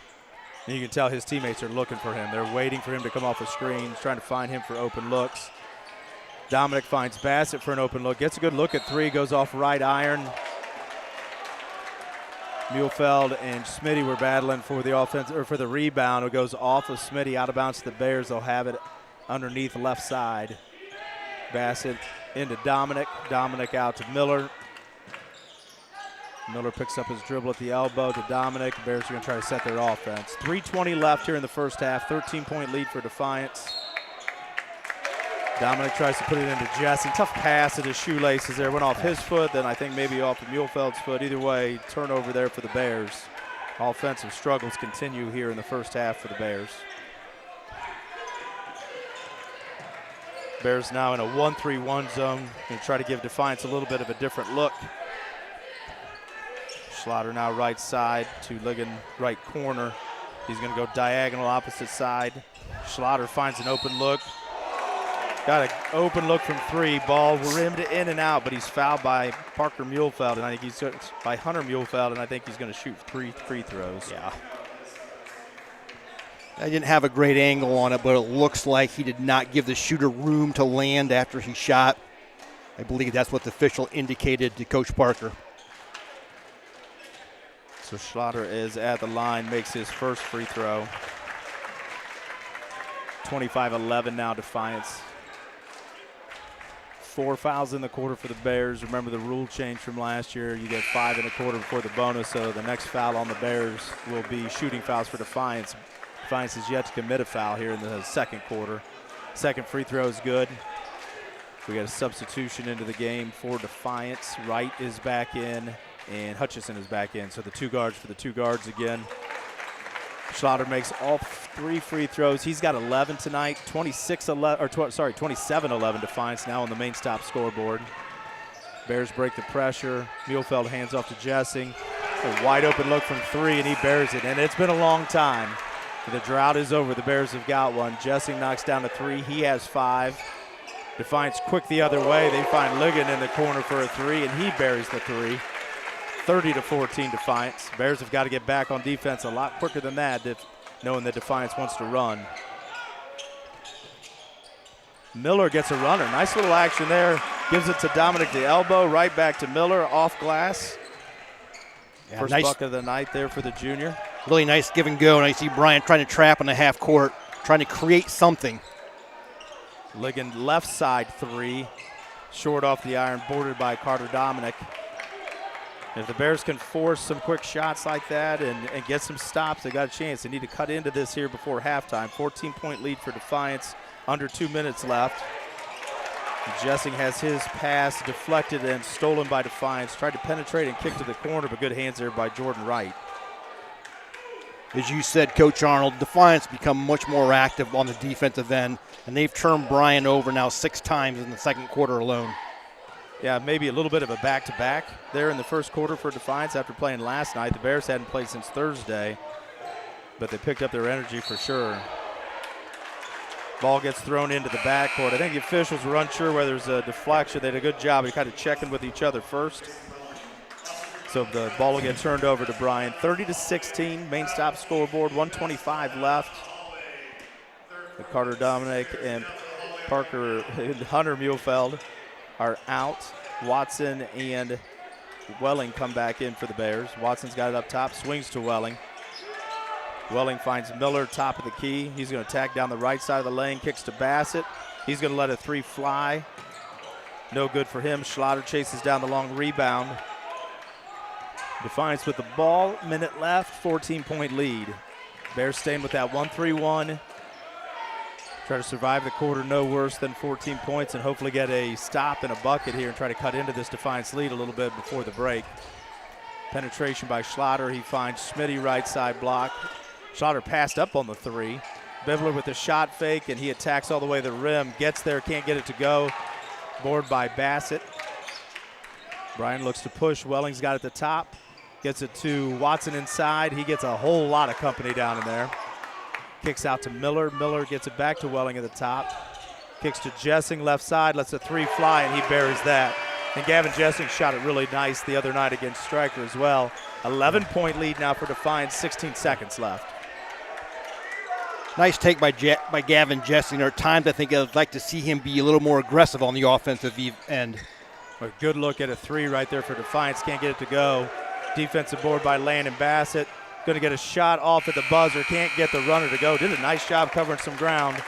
And you can tell his teammates are looking for him. They're waiting for him to come off the screens, trying to find him for open looks. Dominic finds Bassett for an open look. Gets a good look at three, goes off right iron. Muehlfeld and Smitty were battling for the offense or for the rebound. It goes off of Smitty, out of bounds to the Bears. They'll have it underneath the left side. Bassett into Dominic. Dominic out to Miller. Miller picks up his dribble at the elbow to Dominic. The Bears are going to try to set their offense. 3:20 left here in the first half. 13-point lead for Defiance. Dominic tries to put it into Jessing. Tough pass at his shoelaces there. Went off his foot, then I think maybe off of Muehlfeld's foot. Either way, turnover there for the Bears. Offensive struggles continue here in the first half for the Bears. Bears now in a 1-3-1 zone. Going to try to give Defiance a little bit of a different look. Schlatter now right side to Ligon right corner. He's going to go diagonal opposite side. Schlatter finds an open look. Got an open look from three. Ball rimmed in and out, but he's fouled by Parker Muehlfeld, and I think he's by Hunter Muehlfeld, and I think he's going to shoot 3 free throws. Yeah. I didn't have a great angle on it, but it looks like he did not give the shooter room to land after he shot. I believe that's what the official indicated to Coach Parker. So Schlatter is at the line, makes his first free throw. 25-11 now, Defiance. 4 fouls in the quarter for the Bears. Remember the rule change from last year. You get 5 in a quarter before the bonus, so the next foul on the Bears will be shooting fouls for Defiance. Defiance has yet to commit a foul here in the second quarter. Second free throw is good. We got a substitution into the game for Defiance. Wright is back in, and Hutchison is back in. So the 2 guards for the 2 guards again. Schlatter makes all 3 free throws. He's got 11 tonight. 27-11 Defiance now on the main stop scoreboard. Bears break the pressure. Muehlfeld hands off to Jessing. A wide open look from 3, and he bears it. And it's been a long time. The drought is over. The Bears have got one. Jessing knocks down a 3. He has 5. Defiance quick the other way. They find Ligon in the corner for a 3, and he buries the 3. 30-14 Defiance. Bears have got to get back on defense a lot quicker than that, knowing that Defiance wants to run. Miller gets a runner. Nice little action there. Gives it to Dominic the elbow. Right back to Miller off glass. Yeah, first bucket of the night there for the junior. Really nice give and go. And I see Bryan trying to trap in the half court, trying to create something. Ligon left side 3. Short off the iron, bordered by Carter Dominic. If the Bears can force some quick shots like that and get some stops, they got a chance. They need to cut into this here before halftime. 14-point lead for Defiance, under 2 minutes left. Jessing has his pass deflected and stolen by Defiance. Tried to penetrate and kick to the corner, but good hands there by Jordan Wright. As you said, Coach Arnold, Defiance become much more active on the defensive end, and they've turned Bryan over now 6 times in the second quarter alone. Yeah, maybe a little bit of a back-to-back there in the first quarter for Defiance after playing last night. The Bears hadn't played since Thursday, but they picked up their energy for sure. Ball gets thrown into the backcourt. I think the officials were unsure whether it was a deflection. They did a good job of kind of checking with each other first. So the ball will get turned over to Bryan. 30-16, main stop scoreboard, 1:25 left. Carter Dominic and Hunter Muehlfeld are out. Watson and Welling come back in for the Bears. Watson's got it up top, swings to Welling. Welling finds Miller top of the key. He's going to attack down the right side of the lane, kicks to Bassett. He's going to let a 3 fly. No good for him. Schlatter chases down the long rebound. Defiance with the ball, minute left, 14-point lead. Bears staying with that 1-3-1. Try to survive the quarter no worse than 14 points and hopefully get a stop and a bucket here and try to cut into this Defiance lead a little bit before the break. Penetration by Schlatter. He finds Schmitty right side block. Schlatter passed up on the 3. Bibler with the shot fake, and he attacks all the way to the rim. Gets there, can't get it to go. Board by Bassett. Bryan looks to push. Welling's got it at the top. Gets it to Watson inside. He gets a whole lot of company down in there. Kicks out to Miller. Miller gets it back to Welling at the top. Kicks to Jessing left side, lets a 3 fly, and he buries that. And Gavin Jessing shot it really nice the other night against Stryker as well. 11-point lead now for Defiance, 16 seconds left. Nice take by Gavin Jessing. There are times I think I'd like to see him be a little more aggressive on the offensive end. A good look at a 3 right there for Defiance. Can't get it to go. Defensive board by Landon Bassett. Going to get a shot off at the buzzer. Can't get the runner to go. Did a nice job covering some ground,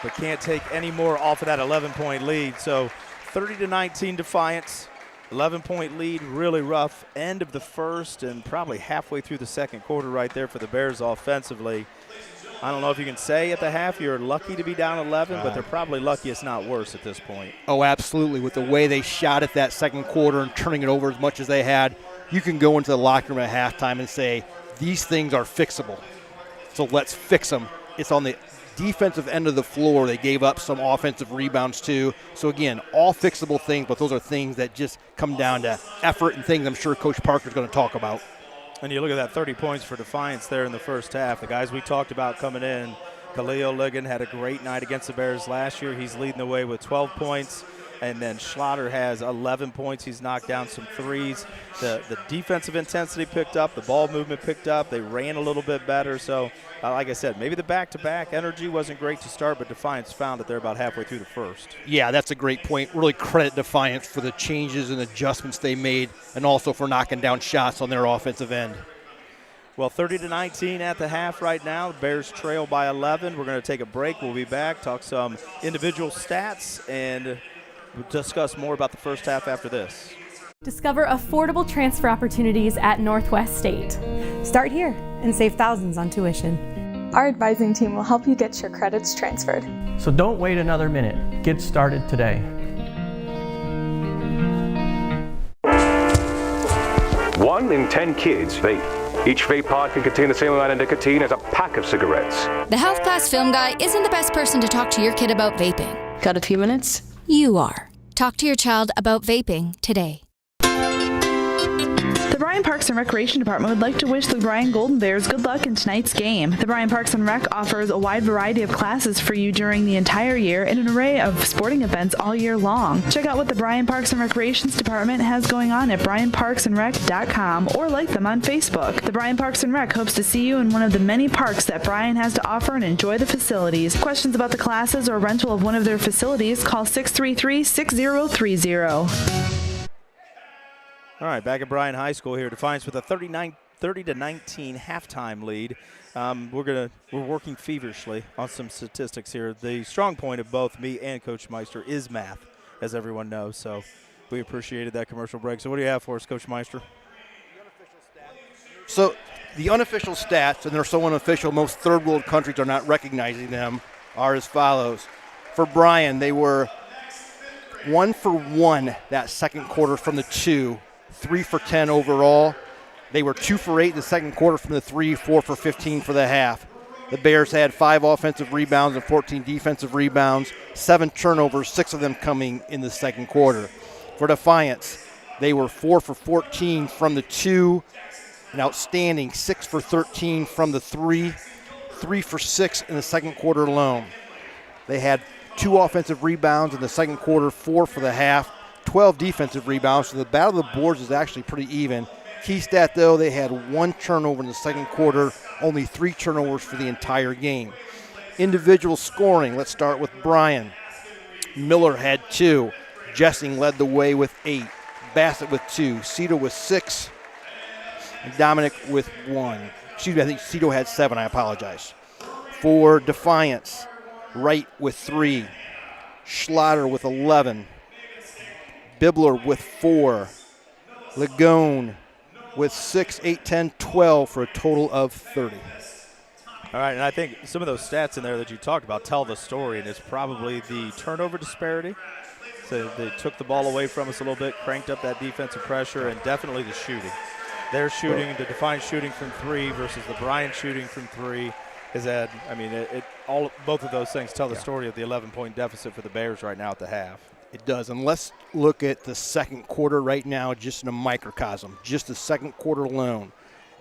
but can't take any more off of that 11-point lead. So 30-19 Defiance. 11-point lead, really rough end of the first and probably halfway through the second quarter right there for the Bears offensively. I don't know if you can say at the half you're lucky to be down 11, but they're probably lucky it's not worse at this point. Oh, absolutely. With the way they shot it that second quarter and turning it over as much as they had, you can go into the locker room at halftime and say, these things are fixable. So let's fix them. It's on the defensive end of the floor. They gave up some offensive rebounds too. So again, all fixable things, but those are things that just come down to effort and things I'm sure Coach Parker's going to talk about. And you look at that 30 points for Defiance there in the first half. The guys we talked about coming in, Khalil Ligon had a great night against the Bears last year. He's leading the way with 12 points. And then Schlatter has 11 points. He's knocked down some threes. The defensive intensity picked up. The ball movement picked up. They ran a little bit better. So, like I said, maybe the back-to-back energy wasn't great to start, but Defiance found that they're about halfway through the first. Yeah, that's a great point. Really credit Defiance for the changes and adjustments they made and also for knocking down shots on their offensive end. Well, 30-19 at the half right now. The Bears trail by 11. We're going to take a break. We'll be back, talk some individual stats, and we'll discuss more about the first half after this. Discover affordable transfer opportunities at Northwest State. Start here and save thousands on tuition. Our advising team will help you get your credits transferred. So don't wait another minute. Get started today. 1 in 10 kids vape. Each vape pod can contain the same amount of nicotine as a pack of cigarettes. The health class film guy isn't the best person to talk to your kid about vaping. Got a few minutes? You are. Talk to your child about vaping today. The Bryan Parks and Recreation Department would like to wish the Bryan Golden Bears good luck in tonight's game. The Bryan Parks and Rec offers a wide variety of classes for you during the entire year and an array of sporting events all year long. Check out what the Bryan Parks and Recreations Department has going on at bryanparksandrec.com or like them on Facebook. The Bryan Parks and Rec hopes to see you in one of the many parks that Bryan has to offer and enjoy the facilities. Questions about the classes or rental of one of their facilities, call 633-6030. All right, back at Bryan High School here. Defiance with a 30-19 halftime lead. We're working feverishly on some statistics here. The strong point of both me and Coach Meister is math, as everyone knows. So we appreciated that commercial break. So what do you have for us, Coach Meister? So the unofficial stats, and they're so unofficial, most third world countries are not recognizing them, are as follows. For Bryan, they were 1 for 1 that second quarter from the 2. 3 for 10 overall. They were 2 for 8 in the second quarter from the 3, 4 for 15 for the half. The Bears had 5 offensive rebounds and 14 defensive rebounds, 7 turnovers, 6 of them coming in the second quarter. For Defiance, they were 4 for 14 from the 2, an outstanding 6 for 13 from the 3, 3 for 6 in the second quarter alone. They had 2 offensive rebounds in the second quarter, 4 for the half, 12 defensive rebounds, so the battle of the boards is actually pretty even. Key stat, though, they had 1 turnover in the second quarter, only 3 turnovers for the entire game. Individual scoring, let's start with Bryan. Miller had 2. Jessing led the way with 8. Bassett with 2. Cito with 6. And Dominic with 1. Excuse me, I think Cito had 7, I apologize. For Defiance, Wright with 3. Schlatter with 11. Bibler with 4, Lagone with 6, 8, 10, 12 for a total of 30. All right, and I think some of those stats in there that you talked about tell the story, and it's probably the turnover disparity. So they took the ball away from us a little bit, cranked up that defensive pressure, and definitely the shooting. Their shooting, the Defiance shooting from 3 versus the Bryan shooting from 3 is that, I mean, both of those things tell the story of the 11-point deficit for the Bears right now at the half. It does, and let's look at the second quarter right now just in a microcosm, just the second quarter alone.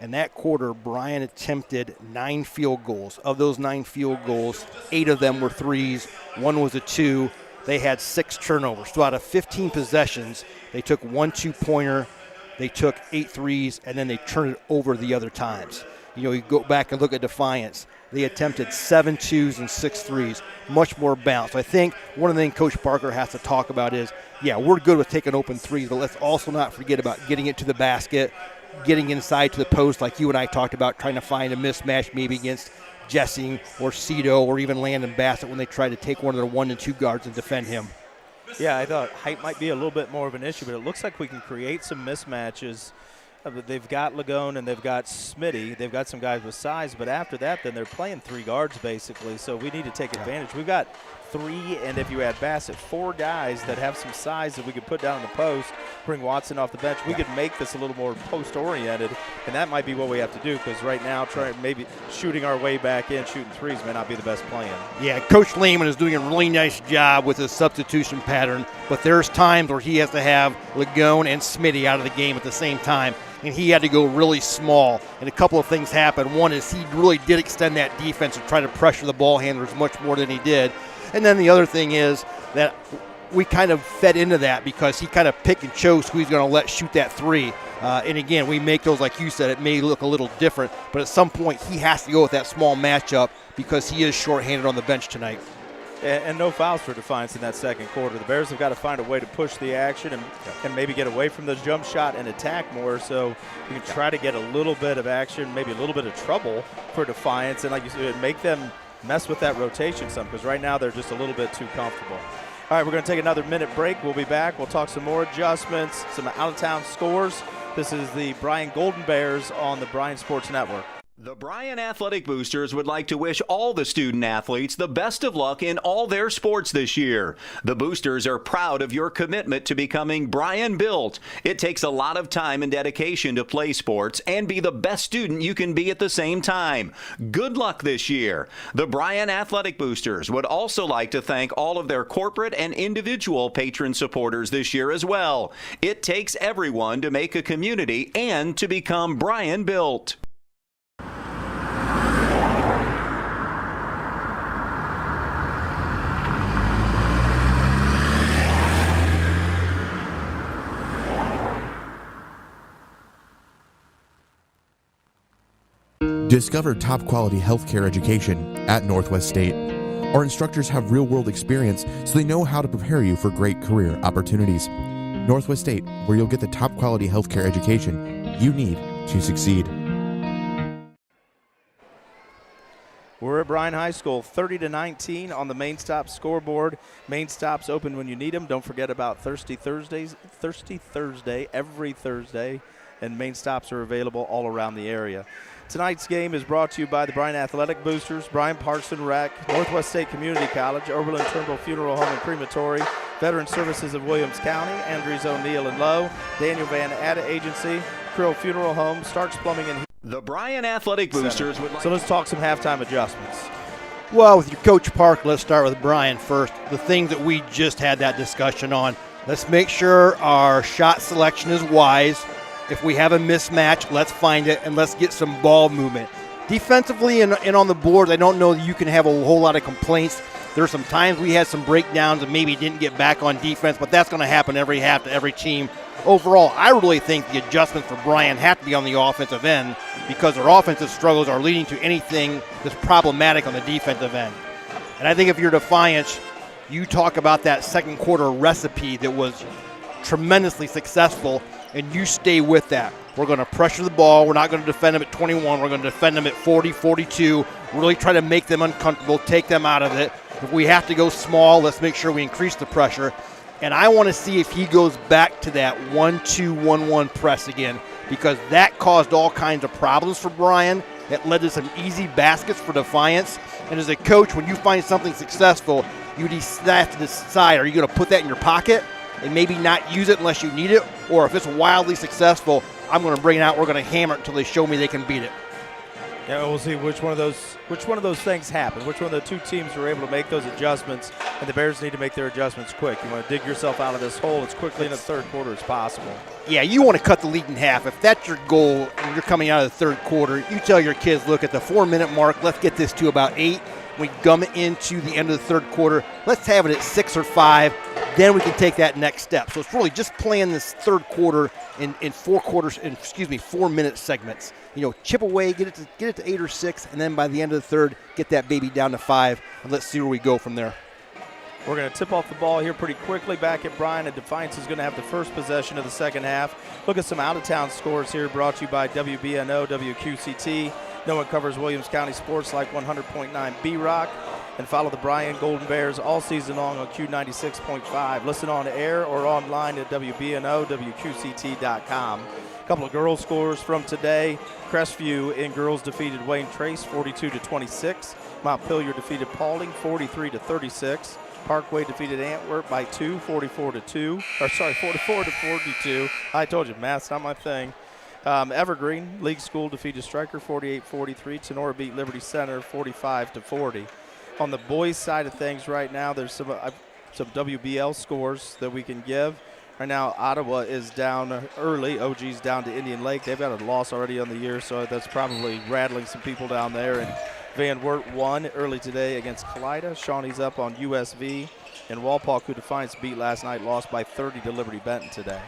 And that quarter, Bryan attempted 9 field goals. Of those 9 field goals, 8 of them were threes, 1 was a 2. They had 6 turnovers. So out of 15 possessions, they took 1 2-pointer, they took 8 threes, and then they turned it over the other times. You go back and look at Defiance. They attempted 7 2s and 6 threes, much more balanced. I think one of the things Coach Barker has to talk about is, yeah, we're good with taking open threes, but let's also not forget about getting it to the basket, getting inside to the post like you and I talked about, trying to find a mismatch maybe against Jessing or Cito or even Landon Bassett when they try to take one of their 1 and 2 guards and defend him. Yeah, I thought height might be a little bit more of an issue, but it looks like we can create some mismatches. They've got Lagone and they've got Smitty. They've got some guys with size, but after that, then they're playing 3 guards basically, so we need to take advantage. We've got 3, and if you add Bassett, 4 guys that have some size that we could put down in the post, bring Watson off the bench. We could make this a little more post-oriented, and that might be what we have to do because right now, maybe shooting our way back in, shooting threes may not be the best plan. Yeah, Coach Lehman is doing a really nice job with his substitution pattern, but there's times where he has to have Lagone and Smitty out of the game at the same time, and he had to go really small, and a couple of things happened. One is he really did extend that defense and try to pressure the ball handlers much more than he did. And then the other thing is that we kind of fed into that because he kind of picked and chose who he's going to let shoot that 3. And again, we make those, like you said, it may look a little different, but at some point he has to go with that small matchup because he is shorthanded on the bench tonight. And no fouls for Defiance in that second quarter. The Bears have got to find a way to push the action and maybe get away from the jump shot and attack more so you can try to get a little bit of action, maybe a little bit of trouble for Defiance, and like you said, make them mess with that rotation some because right now they're just a little bit too comfortable. All right, we're going to take another minute break. We'll be back. We'll talk some more adjustments, some out-of-town scores. This is the Bryan Golden Bears on the Bryan Sports Network. The Bryan Athletic Boosters would like to wish all the student athletes the best of luck in all their sports this year. The Boosters are proud of your commitment to becoming Bryan built. It takes a lot of time and dedication to play sports and be the best student you can be at the same time. Good luck this year. The Bryan Athletic Boosters would also like to thank all of their corporate and individual patron supporters this year as well. It takes everyone to make a community and to become Bryan built. Discover top-quality healthcare education at Northwest State. Our instructors have real-world experience, so they know how to prepare you for great career opportunities. Northwest State, where you'll get the top-quality healthcare education you need to succeed. We're at Bryan High School, 30-19 on the Main Stop scoreboard. Main Stop's open when you need them. Don't forget about Thirsty Thursday every Thursday, and Main Stops are available all around the area. Tonight's game is brought to you by the Bryan Athletic Boosters, Bryan Parks and Rec, Northwest State Community College, Oberlin-Turnbull Funeral Home and Crematory, Veteran Services of Williams County, Andrews O'Neill and Lowe, Daniel Van Atta Agency, Krill Funeral Home, Starks Plumbing and The Bryan Athletic Boosters would like So let's talk some halftime adjustments. Well, with your Coach Park, let's start with Bryan first. The things that we just had that discussion on. Let's make sure our shot selection is wise. If we have a mismatch, let's find it, and let's get some ball movement. Defensively and on the board, I don't know that you can have a whole lot of complaints. There are some times we had some breakdowns and maybe didn't get back on defense, but that's going to happen every half to every team. Overall, I really think the adjustments for Bryan have to be on the offensive end because their offensive struggles are leading to anything that's problematic on the defensive end. And I think if you're Defiance, you talk about that second quarter recipe that was tremendously successful, and you stay with that. We're going to pressure the ball. We're not going to defend them at 21. We're going to defend them at 40, 42, really try to make them uncomfortable, take them out of it. If we have to go small, let's make sure we increase the pressure. And I want to see if he goes back to that 1-2-1-1 press again, because that caused all kinds of problems for Bryan. It led to some easy baskets for Defiance. And as a coach, when you find something successful, you have to decide, are you going to put that in your pocket and maybe not use it unless you need it, or if it's wildly successful, I'm going to bring it out, we're going to hammer it until they show me they can beat it. Yeah, we'll see which one of those things happen, which one of the two teams are able to make those adjustments, and the Bears need to make their adjustments quick. You want to dig yourself out of this hole as quickly in the third quarter as possible. Yeah, you want to cut the lead in half. If that's your goal and you're coming out of the third quarter, you tell your kids, look, at the 4-minute mark, let's get this to about 8. We gum it into the end of the third quarter. Let's have it at 6 or 5. Then we can take that next step. So it's really just playing this third quarter in 4-minute segments. You know, chip away, get it to 8 or 6, and then by the end of the third, get that baby down to 5, and let's see where we go from there. We're going to tip off the ball here pretty quickly back at Bryan, and Defiance is going to have the first possession of the second half. Look at some out-of-town scores here brought to you by WBNO, WQCT. No one covers Williams County sports like 100.9 B-Rock. And follow the Bryan Golden Bears all season long on Q96.5. Listen on air or online at WBNO, WQCT.com. A couple of girls scores from today. Crestview in girls defeated Wayne Trace 42-26. Montpelier defeated Paulding 43-36. Parkway defeated Antwerp by 2, 44-42. I told you, math's not my thing. Evergreen League School defeated Stryker 48-43. Tenora beat Liberty Center 45-40. On the boys' side of things right now, there's some WBL scores that we can give. Right now, Ottawa is down early. OG's down to Indian Lake. They've got a loss already on the year, so that's probably rattling some people down there. And Van Wert won early today against Kalida. Shawnee's up on USV. And Walpaw, who Defiance beat last night, lost by 30 to Liberty Benton today.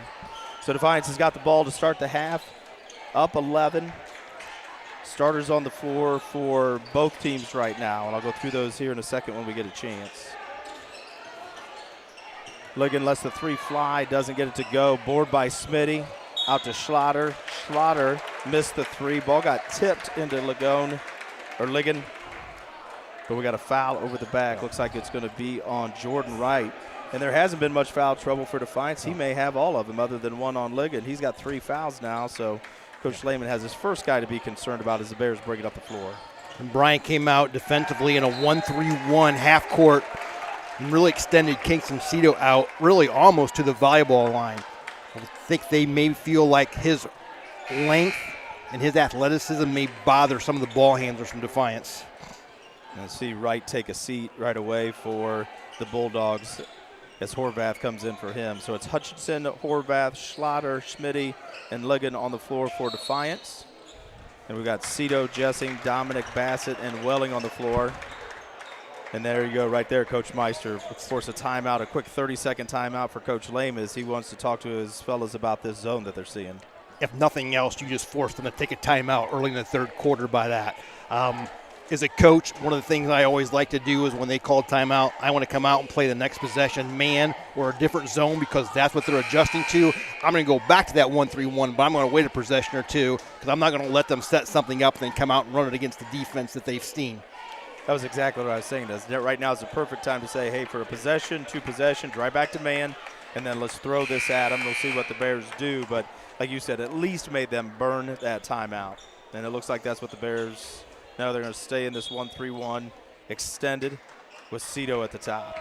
So Defiance has got the ball to start the half, up 11. Starters on the floor for both teams right now, and I'll go through those here in a second when we get a chance. Ligon lets the three fly, doesn't get it to go. Board by Smitty, out to Schlatter. Schlatter missed the three. Ball got tipped into Ligon, but we got a foul over the back. Looks like it's going to be on Jordan Wright. And there hasn't been much foul trouble for Defiance. He may have all of them other than one on Ligon. He's got 3 fouls now, so Coach Lehman has his first guy to be concerned about as the Bears bring it up the floor. And Bryan came out defensively in a 1-3-1 half court and really extended Kingston Cito out really almost to the volleyball line. I think they may feel like his length and his athleticism may bother some of the ball handlers from Defiance. And see Wright take a seat right away for the Bulldogs as Horvath comes in for him. So it's Hutchinson, Horvath, Schlatter, Schmitty, and Ligon on the floor for Defiance. And we've got Cito, Jessing, Dominic, Bassett, and Welling on the floor. And there you go right there, Coach Meister. Of course, a timeout, a quick 30-second timeout for Coach Lame as he wants to talk to his fellas about this zone that they're seeing. If nothing else, you just force them to take a timeout early in the third quarter by that. As a coach, one of the things I always like to do is when they call timeout, I want to come out and play the next possession man or a different zone because that's what they're adjusting to. I'm going to go back to that 1-3-1, but I'm going to wait a possession or two because I'm not going to let them set something up and then come out and run it against the defense that they've seen. That was exactly what I was saying. Right now is the perfect time to say, hey, for a possession, two possessions, right back to man, and then let's throw this at them. We'll see what the Bears do. But like you said, at least made them burn that timeout. And it looks like that's what the Bears – now they're going to stay in this 1-3-1 extended with Cito at the top.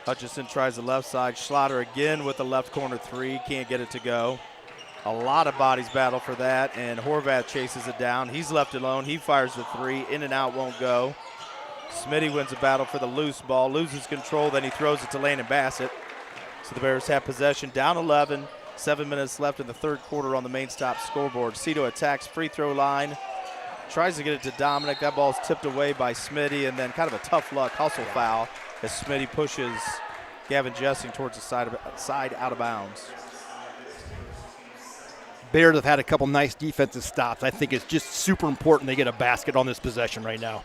Hutchinson tries the left side. Schlatter again with the left corner three. Can't get it to go. A lot of bodies battle for that, and Horvath chases it down. He's left alone. He fires the three. In and out won't go. Smitty wins the battle for the loose ball. Loses control, then he throws it to Landon Bassett. So the Bears have possession, down 11. 7 minutes left in the third quarter on the main stop scoreboard. Cito attacks free throw line. Tries to get it to Dominic. That ball's tipped away by Smitty, and then kind of a tough luck hustle foul as Smitty pushes Gavin Jessing towards the side out of bounds. Bears have had a couple nice defensive stops. I think it's just super important they get a basket on this possession right now.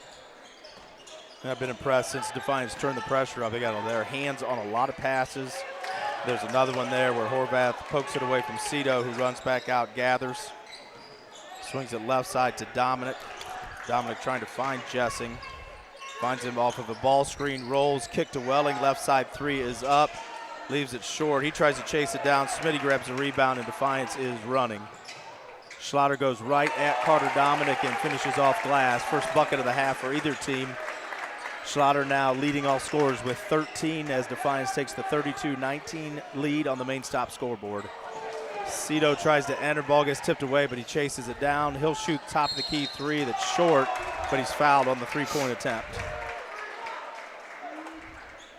And I've been impressed since Defiance turned the pressure up. They got their hands on a lot of passes. There's another one there where Horvath pokes it away from Cito, who runs back out, gathers. Swings it left side to Dominic. Dominic trying to find Jessing. Finds him off of a ball screen, rolls, kick to Welling. Left side three is up. Leaves it short. He tries to chase it down. Smitty grabs a rebound, and Defiance is running. Schlatter goes right at Carter Dominic and finishes off glass. First bucket of the half for either team. Schlatter now leading all scorers with 13 as Defiance takes the 32-19 lead on the main stop scoreboard. Cito tries to enter, ball gets tipped away, but he chases it down. He'll shoot top of the key three that's short, but he's fouled on the three-point attempt.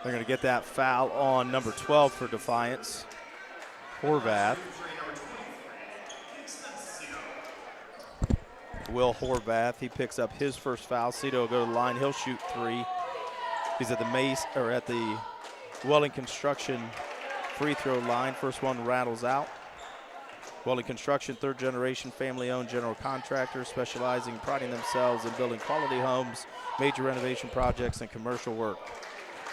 They're going to get that foul on number 12 for Defiance, Horvath. Will Horvath, he picks up his first foul. Cito will go to the line. He'll shoot three. He's at the Welling Construction free throw line. First one rattles out. Welling Construction, third generation family-owned general contractor, specializing, priding themselves in building quality homes, major renovation projects, and commercial work.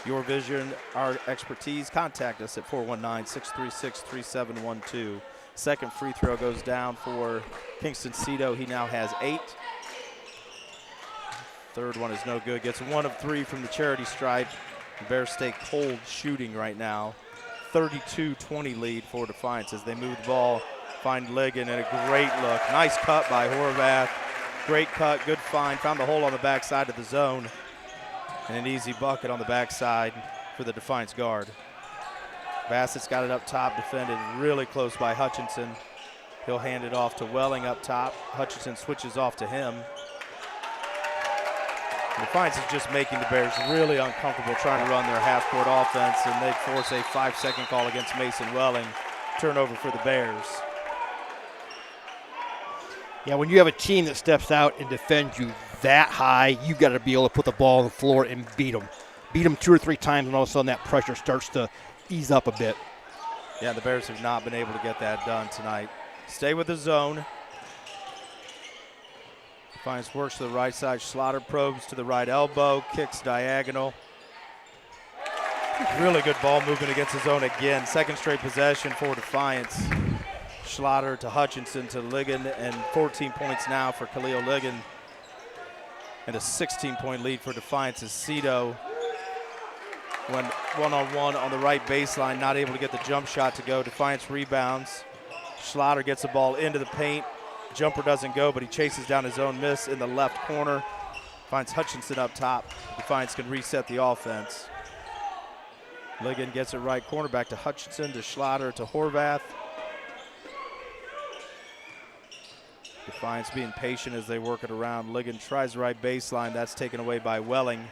Your vision, our expertise. Contact us at 419-636-3712. Second free throw goes down for Kingston Cito. He now has 8. Third one is no good. Gets 1 of 3 from the charity stripe. The Bears stay cold shooting right now. 32-20 lead for Defiance as they move the ball. Find Ligon and a great look. Nice cut by Horvath. Great cut, good find. Found the hole on the backside of the zone. And an easy bucket on the backside for the Defiance guard. Bassett's got it up top, defended really close by Hutchinson. He'll hand it off to Welling up top. Hutchinson switches off to him. Defiance is just making the Bears really uncomfortable trying to run their half-court offense, and they force a 5-second call against Mason Welling. Turnover for the Bears. Yeah, when you have a team that steps out and defends you that high, you've got to be able to put the ball on the floor and beat them. Beat them 2 or 3 times, and all of a sudden that pressure starts to ease up a bit. Yeah, the Bears have not been able to get that done tonight. Stay with the zone. Defiance works to the right side. Schlatter probes to the right elbow, kicks diagonal. Really good ball movement against the zone again. Second straight possession for Defiance. Schlatter to Hutchinson to Ligon, and 14 points now for Khalil Ligon. And a 16-point lead for Defiance as Cito went one-on-one on the right baseline, not able to get the jump shot to go. Defiance rebounds. Schlatter gets the ball into the paint. Jumper doesn't go, but he chases down his own miss in the left corner. Finds Hutchinson up top. Defiance can reset the offense. Ligon gets it right corner, back to Hutchinson, to Schlatter, to Horvath. Defiance being patient as they work it around. Ligon tries the right baseline. That's taken away by Welling.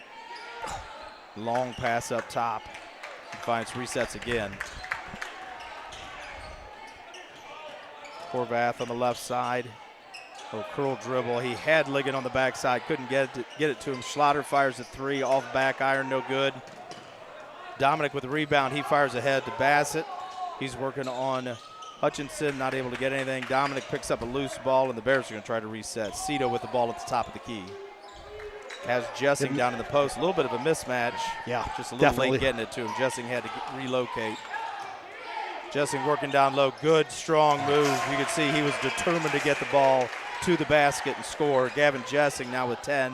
Long pass up top. Defiance resets again. Horvath on the left side. Oh, curl dribble. He had Ligon on the backside. Couldn't get it to him. Schlatter fires a three. Off back iron, no good. Dominic with the rebound. He fires ahead to Bassett. He's working on Hutchinson, not able to get anything. Dominic picks up a loose ball, and the Bears are going to try to reset. Cito with the ball at the top of the key. Has Jessing down in the post. A little bit of a mismatch. Yeah, just a little definitely late getting it to him. Jessing had to relocate. Jessing working down low. Good, strong move. You could see he was determined to get the ball to the basket and score. Gavin Jessing now with 10.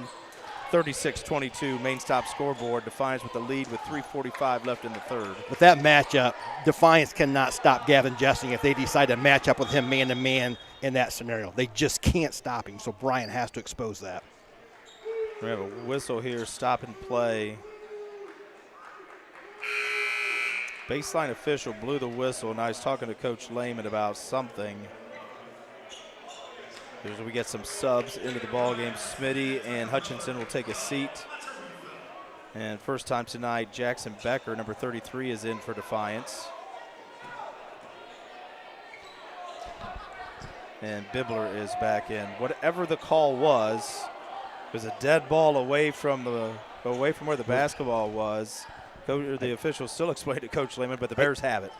36-22, main stop scoreboard. Defiance with the lead with 3:45 left in the third. With that matchup, Defiance cannot stop Gavin Jessing if they decide to match up with him man-to-man in that scenario. They just can't stop him, so Bryan has to expose that. We have a whistle here, stop and play. Baseline official blew the whistle. Now he's talking to Coach Lehman about something. As we get some subs into the ball game. Smitty and Hutchinson will take a seat. And first time tonight, Jackson Becker, number 33, is in for Defiance. And Bibler is back in. Whatever the call was, it was a dead ball away from where the basketball was. The officials still explained to Coach Lehman, but the Bears have it.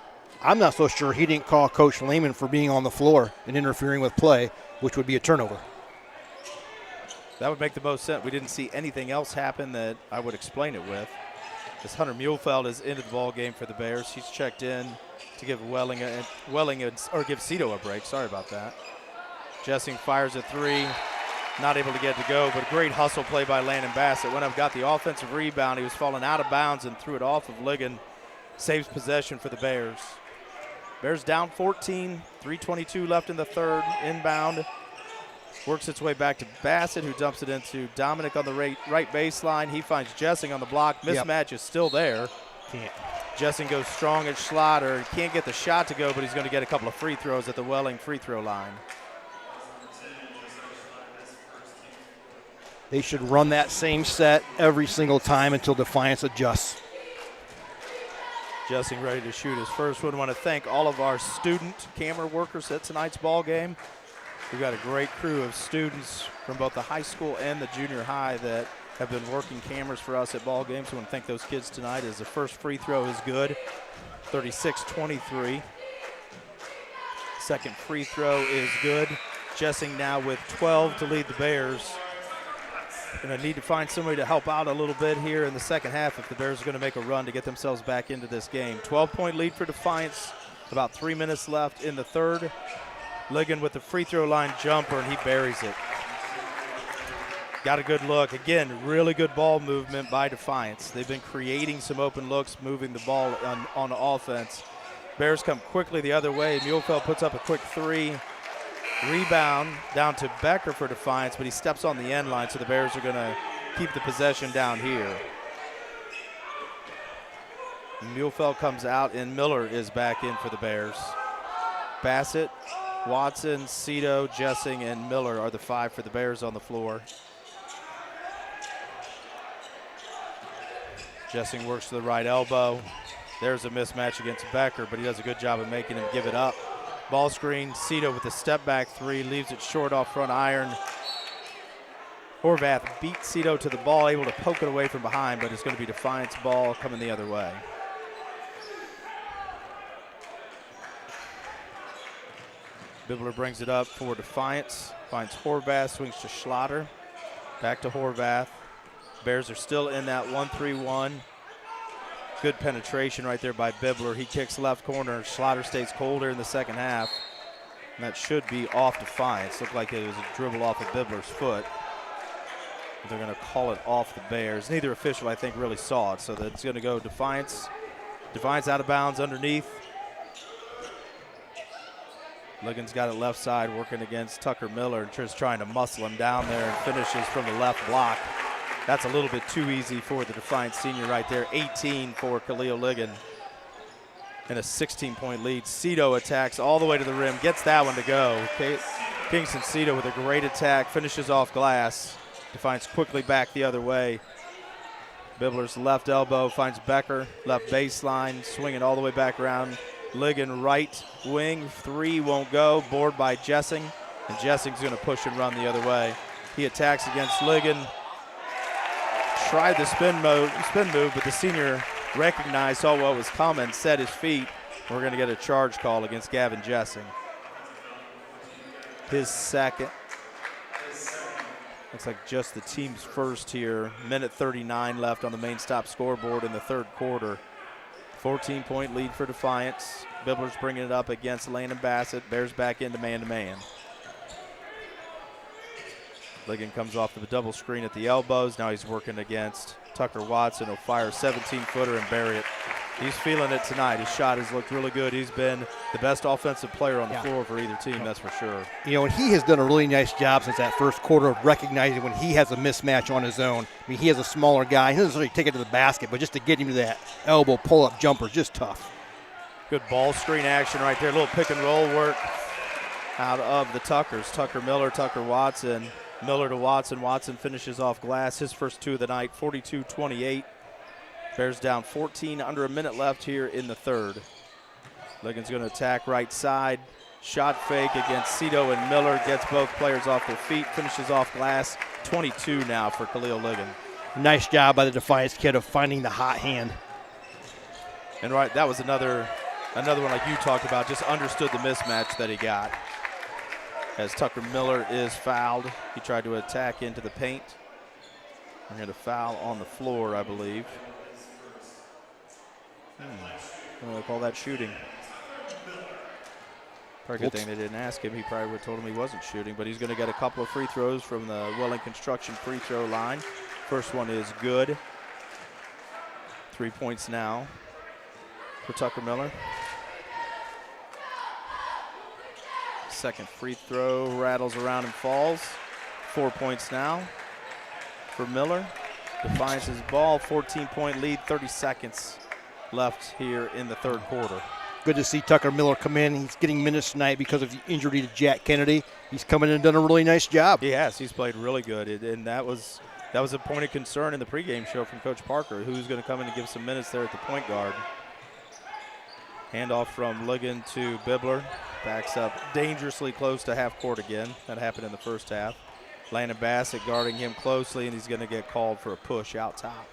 I'm not so sure he didn't call Coach Lehman for being on the floor and interfering with play, which would be a turnover. That would make the most sense. We didn't see anything else happen that I would explain it with. As Hunter Muehlfeld is into the ball game for the Bears. He's checked in to give give Cito a break. Sorry about that. Jessing fires a three. Not able to get it to go, but a great hustle play by Landon Bassett. Went up, got the offensive rebound. He was falling out of bounds and threw it off of Ligon. Saves possession for the Bears. Bears down 14, 3:22 left in the third. Inbound. Works its way back to Bassett, who dumps it into Dominic on the right baseline. He finds Jessing on the block. Mismatch is still there. Can't. Jessing goes strong at Schlatter. He can't get the shot to go, but he's going to get a couple of free throws at the Welling free throw line. They should run that same set every single time until Defiance adjusts. Jessing ready to shoot his first one. I want to thank all of our student camera workers at tonight's ball game. We've got a great crew of students from both the high school and the junior high that have been working cameras for us at ball games. I want to thank those kids tonight as the first free throw is good, 36-23. Second free throw is good. Jessing now with 12 to lead the Bears. Going to need to find somebody to help out a little bit here in the second half if the Bears are going to make a run to get themselves back into this game. 12-point lead for Defiance. About 3 minutes left in the third. Ligon with the free throw line jumper, and he buries it. Got a good look. Again, really good ball movement by Defiance. They've been creating some open looks, moving the ball on offense. Bears come quickly the other way. Muehlfeld puts up a quick three. Rebound down to Becker for Defiance, but he steps on the end line, so the Bears are going to keep the possession down here. Muehlfeld comes out, and Miller is back in for the Bears. Bassett, Watson, Cito, Jessing, and Miller are the five for the Bears on the floor. Jessing works to the right elbow. There's a mismatch against Becker, but he does a good job of making him give it up. Ball screen, Cito with a step back three, leaves it short off front iron. Horvath beats Cito to the ball, able to poke it away from behind, but it's going to be Defiance ball coming the other way. Bibler brings it up for Defiance, finds Horvath, swings to Schlatter, back to Horvath. Bears are still in that 1-3-1. Good penetration right there by Bibler. He kicks left corner. Schlatter stays colder in the second half. And that should be off Defiance. Looked like it was a dribble off of Bibler's foot. But they're going to call it off the Bears. Neither official, I think, really saw it. So that's going to go Defiance. Defiance out of bounds underneath. Ligon's got it left side, working against Tucker Miller, and just trying to muscle him down there, and finishes from the left block. That's a little bit too easy for the Defiance senior right there. 18 for Khalil Ligon. And a 16-point lead. Cito attacks all the way to the rim, gets that one to go. Okay. Kingston Cito with a great attack, finishes off glass. Defiance quickly back the other way. Bibler's left elbow finds Becker, left baseline, swinging all the way back around. Ligon right wing, three won't go, board by Jessing, and Jessing's gonna push and run the other way. He attacks against Ligon. Tried the spin move, but the senior recognized, saw what was coming, set his feet. We're going to get a charge call against Gavin Jessing. His second. Looks like just the team's first here. Minute 39 left on the main stop scoreboard in the third quarter. 14-point lead for Defiance. Bibler's bringing it up against Landon Bassett. Bears back into man-to-man. Ligon comes off the double screen at the elbows. Now he's working against Tucker Watson. He'll fire a 17-footer and bury it. He's feeling it tonight. His shot has looked really good. He's been the best offensive player on the floor for either team, that's for sure. You know, and he has done a really nice job since that first quarter of recognizing when he has a mismatch on his own. I mean, he is a smaller guy. He doesn't really take it to the basket, but just to get him to that elbow pull-up jumper is just tough. Good ball screen action right there. A little pick and roll work out of the Tuckers. Tucker Miller, Tucker Watson. Miller to Watson. Watson finishes off glass. His first two of the night, 42-28. Bears down 14, under a minute left here in the third. Ligon's going to attack right side. Shot fake against Cito and Miller. Gets both players off their feet. Finishes off glass. 22 now for Khalil Ligon. Nice job by the Defiance kid of finding the hot hand. And right, that was another one like you talked about. Just understood the mismatch that he got. As Tucker Miller is fouled. He tried to attack into the paint. We're going to foul on the floor, I believe. I'm going to call that shooting. Probably a good thing they didn't ask him. He probably would have told him he wasn't shooting, but he's going to get a couple of free throws from the Welling Construction free throw line. First one is good. 3 points now for Tucker Miller. Second free throw rattles around and falls. 4 points now for Miller. Defiance's ball, 14-point lead, 30 seconds left here in the third quarter. Good to see Tucker Miller come in. He's getting minutes tonight because of the injury to Jack Kennedy. He's come in and done a really nice job. He has. He's played really good, and that was a point of concern in the pregame show from Coach Parker, who's going to come in and give some minutes there at the point guard. Handoff from Ligon to Bibler. Backs up dangerously close to half court again. That happened in the first half. Landon Bassett guarding him closely, and he's going to get called for a push out top.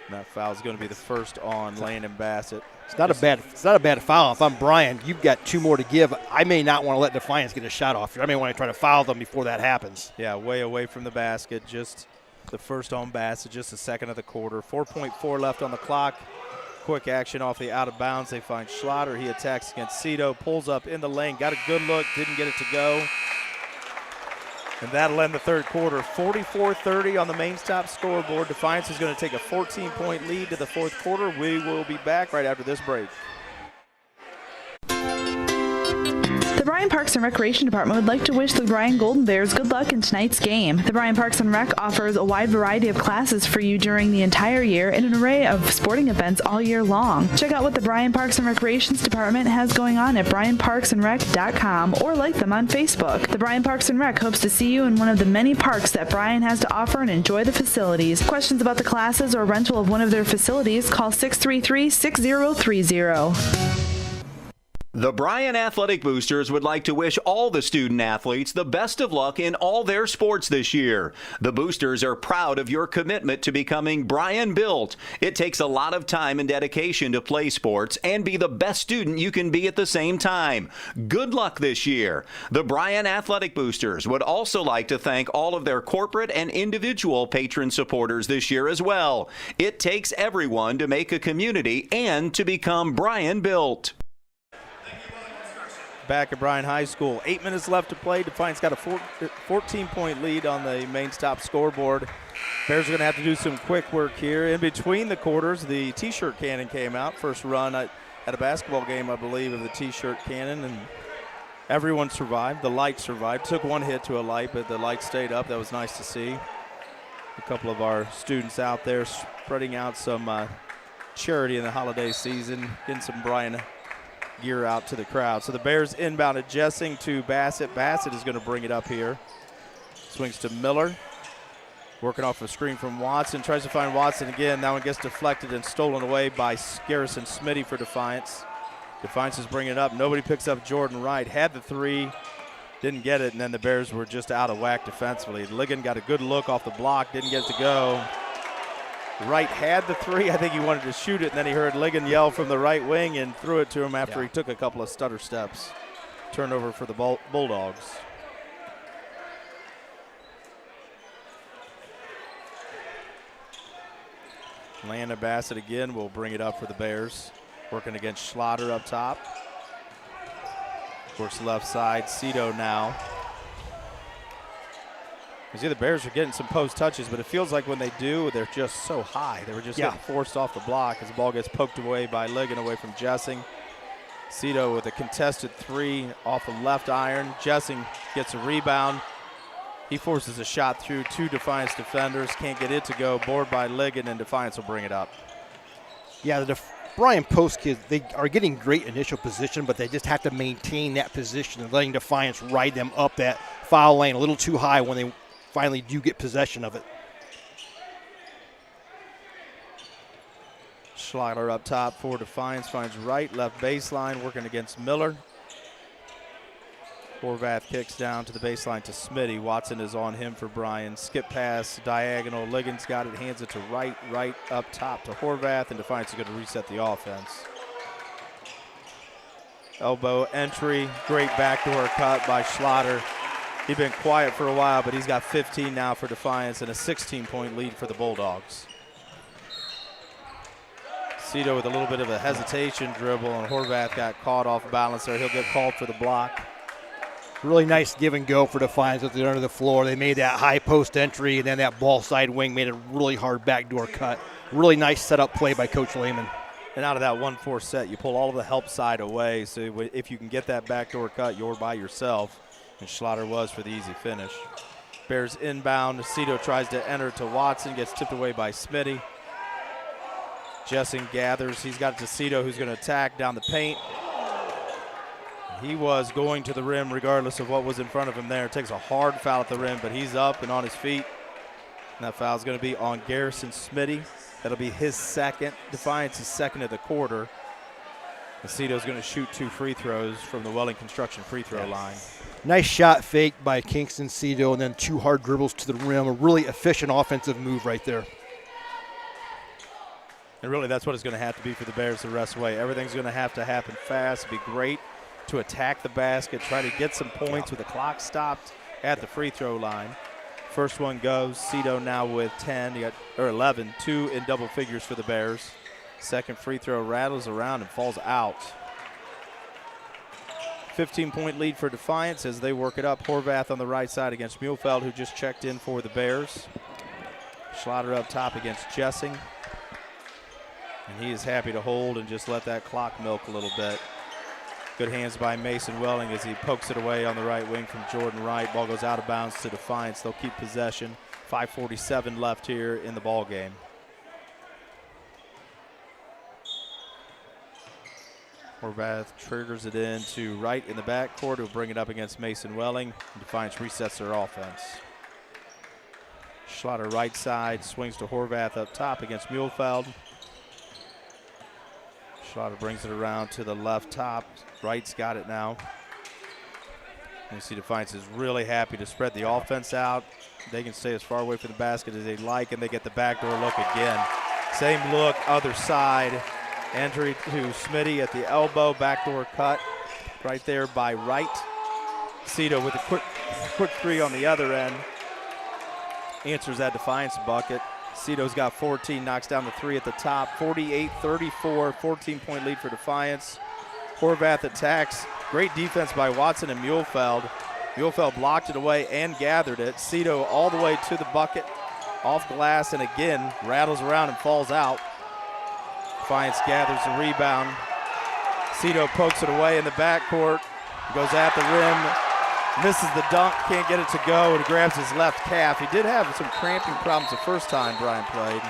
And that foul is going to be the first on Landon Bassett. It's not a bad foul. If I'm Bryan, you've got two more to give. I may not want to let Defiance get a shot off here. I may want to try to foul them before that happens. Yeah, way away from the basket. Just the first on Bassett, just the second of the quarter. 4.4 left on the clock. Quick action off the out of bounds. They find Schlatter. He attacks against Cito, pulls up in the lane, got a good look, didn't get it to go. And that'll end the third quarter. 44-30 on the main stop scoreboard. Defiance is going to take a 14-point lead to the fourth quarter. We will be back right after this break. The Bryan Parks and Recreation Department would like to wish the Bryan Golden Bears good luck in tonight's game. The Bryan Parks and Rec offers a wide variety of classes for you during the entire year and an array of sporting events all year long. Check out what the Bryan Parks and Recreations Department has going on at bryanparksandrec.com or like them on Facebook. The Bryan Parks and Rec hopes to see you in one of the many parks that Bryan has to offer and enjoy the facilities. Questions about the classes or rental of one of their facilities, call 633-6030. The Bryan Athletic Boosters would like to wish all the student athletes the best of luck in all their sports this year. The Boosters are proud of your commitment to becoming Bryan built. It takes a lot of time and dedication to play sports and be the best student you can be at the same time. Good luck this year. The Bryan Athletic Boosters would also like to thank all of their corporate and individual patron supporters this year as well. It takes everyone to make a community and to become Bryan built. Back at Bryan High School. 8 minutes left to play. Defiance got a 14-point lead on the main stop scoreboard. Bears are going to have to do some quick work here. In between the quarters, the T-shirt cannon came out. First run at a basketball game, I believe, of the T-shirt cannon, and everyone survived. The light survived. Took one hit to a light, but the light stayed up. That was nice to see. A couple of our students out there spreading out some charity in the holiday season, getting some Bryan gear out to the crowd. So the Bears inbounded Jessing to Bassett. Bassett is going to bring it up here. Swings to Miller. Working off a screen from Watson. Tries to find Watson again. That one gets deflected and stolen away by Garrison Smitty for Defiance. Defiance is bringing it up. Nobody picks up Jordan Wright. Had the three. Didn't get it, and then the Bears were just out of whack defensively. Ligon got a good look off the block. Didn't get it to go. Wright had the three. I think he wanted to shoot it, and then he heard Ligon yell from the right wing and threw it to him after he took a couple of stutter steps. Turnover for the Bulldogs. Landon Bassett again will bring it up for the Bears. Working against Schlatter up top. Works left side. Cito now. You see the Bears are getting some post touches, but it feels like when they do, they're just so high. They were just getting forced off the block as the ball gets poked away by Ligon away from Jessing. Cito with a contested three off the left iron. Jessing gets a rebound. He forces a shot through two Defiance defenders. Can't get it to go. Board by Ligon, and Defiance will bring it up. Yeah, the Bryan Post kids, they are getting great initial position, but they just have to maintain that position and letting Defiance ride them up that foul lane a little too high when they finally do get possession of it. Schlatter up top for Defiance, finds Wright, left baseline, working against Miller. Horvath kicks down to the baseline to Smitty. Watson is on him for Bryan. Skip pass, diagonal. Ligon's got it, hands it to Wright. Wright up top to Horvath, and Defiance is going to reset the offense. Elbow entry, great backdoor cut by Schlatter. He's been quiet for a while, but he's got 15 now for Defiance and a 16-point lead for the Bulldogs. Cito with a little bit of a hesitation dribble, and Horvath got caught off balance there. He'll get called for the block. Really nice give and go for Defiance at the under the floor. They made that high post entry, and then that ball side wing made a really hard backdoor cut. Really nice setup play by Coach Lehman. And out of that 1-4 set, you pull all of the help side away, so if you can get that backdoor cut, you're by yourself. And Schlatter was for the easy finish. Bears inbound. Cito tries to enter to Watson, gets tipped away by Smitty. Jessing gathers. He's got it to Cito, who's going to attack down the paint. He was going to the rim regardless of what was in front of him there. Takes a hard foul at the rim, but he's up and on his feet. And that foul is going to be on Garrison Smitty. That'll be his second. Defiance's second of the quarter. Cito's going to shoot 2 free throws from the Welling Construction free throw line. Nice shot fake by Kingston Cito, and then 2 hard dribbles to the rim. A really efficient offensive move right there. And really that's what it's going to have to be for the Bears the rest of the way. Everything's going to happen fast. It'd be great to attack the basket, try to get some points with the clock stopped at the free throw line. First one goes. Cito now with 11, 2 in double figures for the Bears. Second free throw rattles around and falls out. 15-point lead for Defiance as they work it up. Horvath on the right side against Muhlfeld, who just checked in for the Bears. Schlatter up top against Jessing. And he is happy to hold and just let that clock milk a little bit. Good hands by Mason Welling as he pokes it away on the right wing from Jordan Wright. Ball goes out of bounds to Defiance. They'll keep possession. 5:47 left here in the ball game. Horvath triggers it in to Wright in the backcourt. He'll bring it up against Mason Welling. Defiance resets their offense. Schlatter right side, swings to Horvath up top against Muhlfeld. Schlatter brings it around to the left top. Wright's got it now. You see Defiance is really happy to spread the offense out. They can stay as far away from the basket as they like, and they get the backdoor look again. Same look, other side. Entry to Smitty at the elbow, backdoor cut right there by Wright. Cito with a quick three on the other end. Answers that Defiance bucket. Cito's got 14, knocks down the three at the top. 48-34, 14-point lead for Defiance. Horvath attacks. Great defense by Watson and Muhlfeld. Muhlfeld blocked it away and gathered it. Cito all the way to the bucket, off glass, and again rattles around and falls out. Defiance gathers the rebound. Cito pokes it away in the backcourt, goes at the rim, misses the dunk, can't get it to go, and grabs his left calf. He did have some cramping problems the first time Bryan played.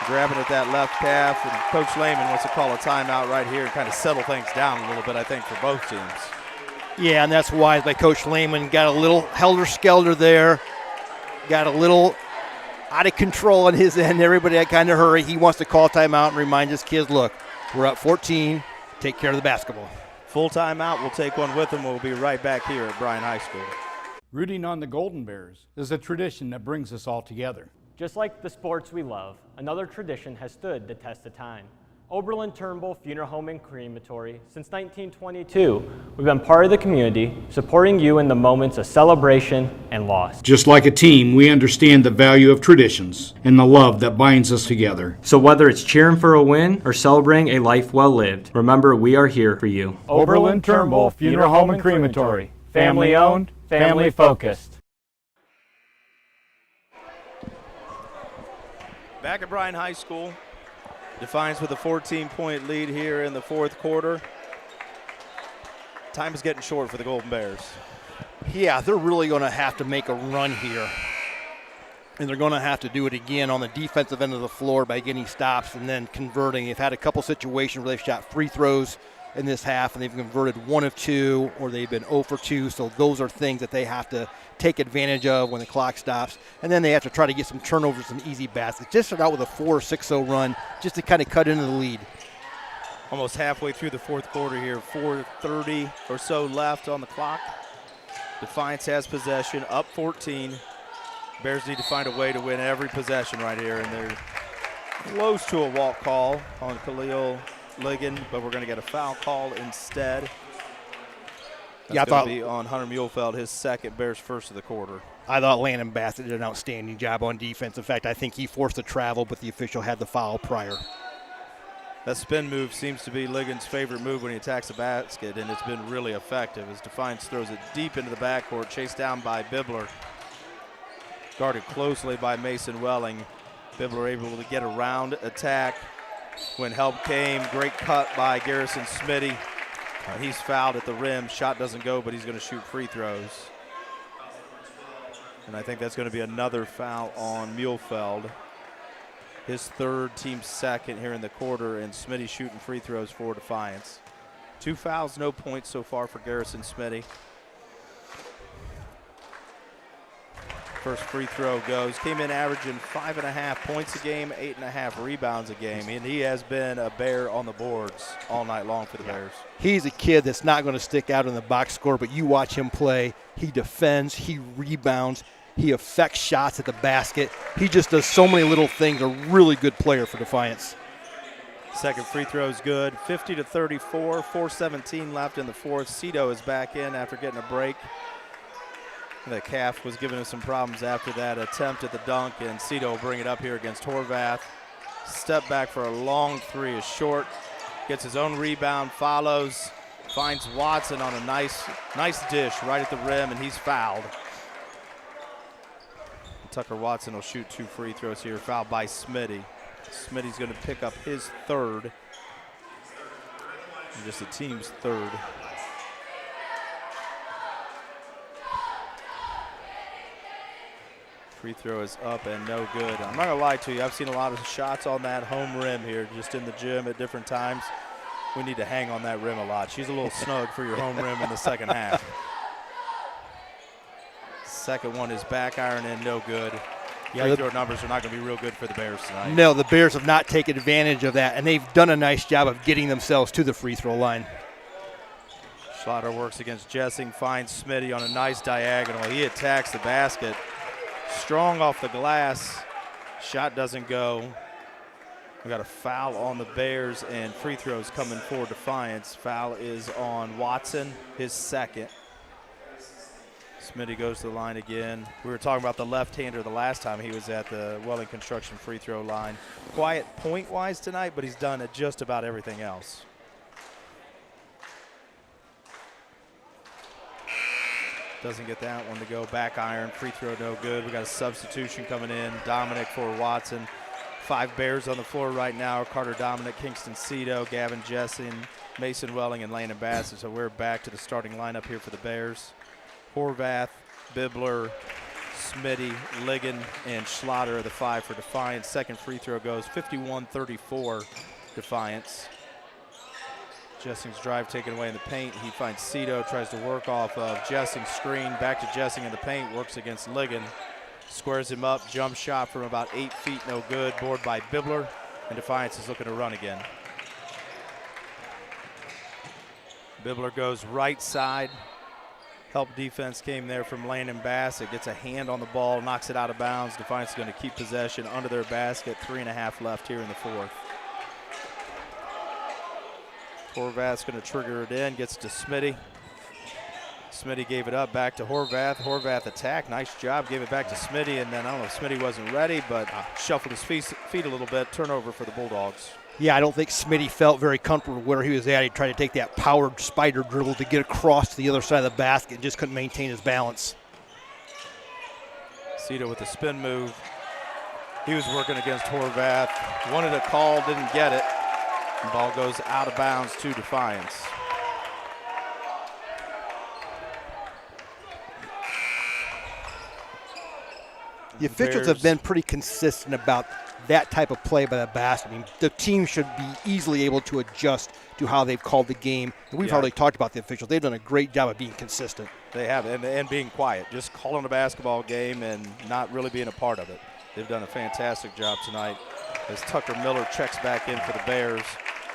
Grabbing at that left calf, and Coach Lehman wants to call a timeout right here and kind of settle things down a little bit, I think, for both teams. Yeah, and that's wise by Coach Lehman. Got a little helter-skelter there. Got a little out of control on his end. Everybody had kind of hurry. He wants to call timeout and remind his kids, look, we're up 14. Take care of the basketball. Full timeout. We'll take one with them. We'll be right back here at Bryan High School. Rooting on the Golden Bears is a tradition that brings us all together. Just like the sports we love, another tradition has stood the test of time. Oberlin-Turnbull Funeral Home and Crematory. Since 1922, we've been part of the community, supporting you in the moments of celebration and loss. Just like a team, we understand the value of traditions and the love that binds us together. So whether it's cheering for a win or celebrating a life well lived, remember we are here for you. Oberlin-Turnbull Funeral Home and Crematory. Family owned, family focused. Back at Bryan High School. Defiance with a 14-point lead here in the fourth quarter. Time is getting short for the Golden Bears. Yeah, they're really going to have to make a run here. And they're going to have to do it again on the defensive end of the floor by getting stops and then converting. They've had a couple situations where they've shot free throws in this half, and they've converted 1 of 2, or they've been 0 for 2. So those are things that they have to take advantage of when the clock stops. And then they have to try to get some turnovers, some easy baskets. Just start out with a 4 or 6-0 run just to kind of cut into the lead. Almost halfway through the fourth quarter here, 4:30 or so left on the clock. Defiance has possession, up 14. Bears need to find a way to win every possession right here, and they're close to a walk call on Khalil Ligon, but we're going to get a foul call instead. That's going to be on Hunter Muehlfeld, his second, Bears first of the quarter. I thought Landon Bassett did an outstanding job on defense. In fact, I think he forced the travel, but the official had the foul prior. That spin move seems to be Ligon's favorite move when he attacks the basket, and it's been really effective as Defiance throws it deep into the backcourt, chased down by Bibler. Guarded closely by Mason Welling. Bibler able to get around attack when help came. Great cut by Garrison Smitty. He's fouled at the rim. Shot doesn't go, but he's going to shoot free throws. And I think that's going to be another foul on Muehlfeld. His third, team second here in the quarter, and Smitty shooting free throws for Defiance. 2 fouls, no points so far for Garrison Smitty. First free throw goes. Came in averaging 5.5 points a game, 8.5 rebounds a game, and he has been a Bear on the boards all night long for the Bears. He's a kid that's not going to stick out in the box score, but you watch him play. He defends, he rebounds, he affects shots at the basket. He just does so many little things. A really good player for Defiance. Second free throw is good. 50-34, 4:17 left in the fourth. Cito is back in after getting a break. The calf was giving him some problems after that attempt at the dunk, and Cito will bring it up here against Horvath. Step back for a long three is short. Gets his own rebound, follows, finds Watson on a nice dish right at the rim, and he's fouled. Tucker Watson will shoot 2 free throws here, fouled by Smitty. Smitty's going to pick up his third, and just the team's third. Free throw is up and no good. I'm not going to lie to you. I've seen a lot of shots on that home rim here, just in the gym at different times. We need to hang on that rim a lot. She's a little snug for your home rim in the second half. Second one is back iron in, no good. Free throw numbers are not going to be real good for the Bears tonight. No, the Bears have not taken advantage of that, and they've done a nice job of getting themselves to the free throw line. Schlatter works against Jessing, finds Smitty on a nice diagonal. He attacks the basket. Strong off the glass. Shot doesn't go. We got a foul on the Bears, and free throws coming for Defiance. Foul is on Watson, his second. Smitty goes to the line again. We were talking about the left-hander the last time he was at the Welling Construction free throw line. Quiet point-wise tonight, but he's done at just about everything else. Doesn't get that one to go. Back iron, free throw no good. We got a substitution coming in. Dominic for Watson. 5 Bears on the floor right now. Carter Dominic, Kingston Cito, Gavin Jessing, Mason Welling, and Landon Bassett. So we're back to the starting lineup here for the Bears. Horvath, Bibler, Smitty, Ligon, and Schlatter are the 5 for Defiance. Second free throw goes 51-34 Defiance. Jessing's drive taken away in the paint. He finds Cito, tries to work off of Jessing's screen. Back to Jessing in the paint, works against Ligon. Squares him up, jump shot from about 8 feet, no good. Board by Bibler, and Defiance is looking to run again. Bibler goes right side. Help defense came there from Landon Bassett. Gets a hand on the ball, knocks it out of bounds. Defiance is going to keep possession under their basket. 3.5 left here in the fourth. Horvath's going to trigger it in, gets to Smitty. Smitty gave it up, back to Horvath. Horvath attack, nice job, gave it back to Smitty, and then I don't know if Smitty wasn't ready, but shuffled his feet a little bit. Turnover for the Bulldogs. Yeah, I don't think Smitty felt very comfortable where he was at. He tried to take that powered spider dribble to get across to the other side of the basket and just couldn't maintain his balance. Cito with the spin move. He was working against Horvath. Wanted a call, didn't get it. The ball goes out of bounds to Defiance. The officials have been pretty consistent about that type of play by the basket. I mean, the team should be easily able to adjust to how they've called the game. And we've already talked about the officials. They've done a great job of being consistent. They have, and being quiet, just calling a basketball game and not really being a part of it. They've done a fantastic job tonight as Tucker Miller checks back in for the Bears.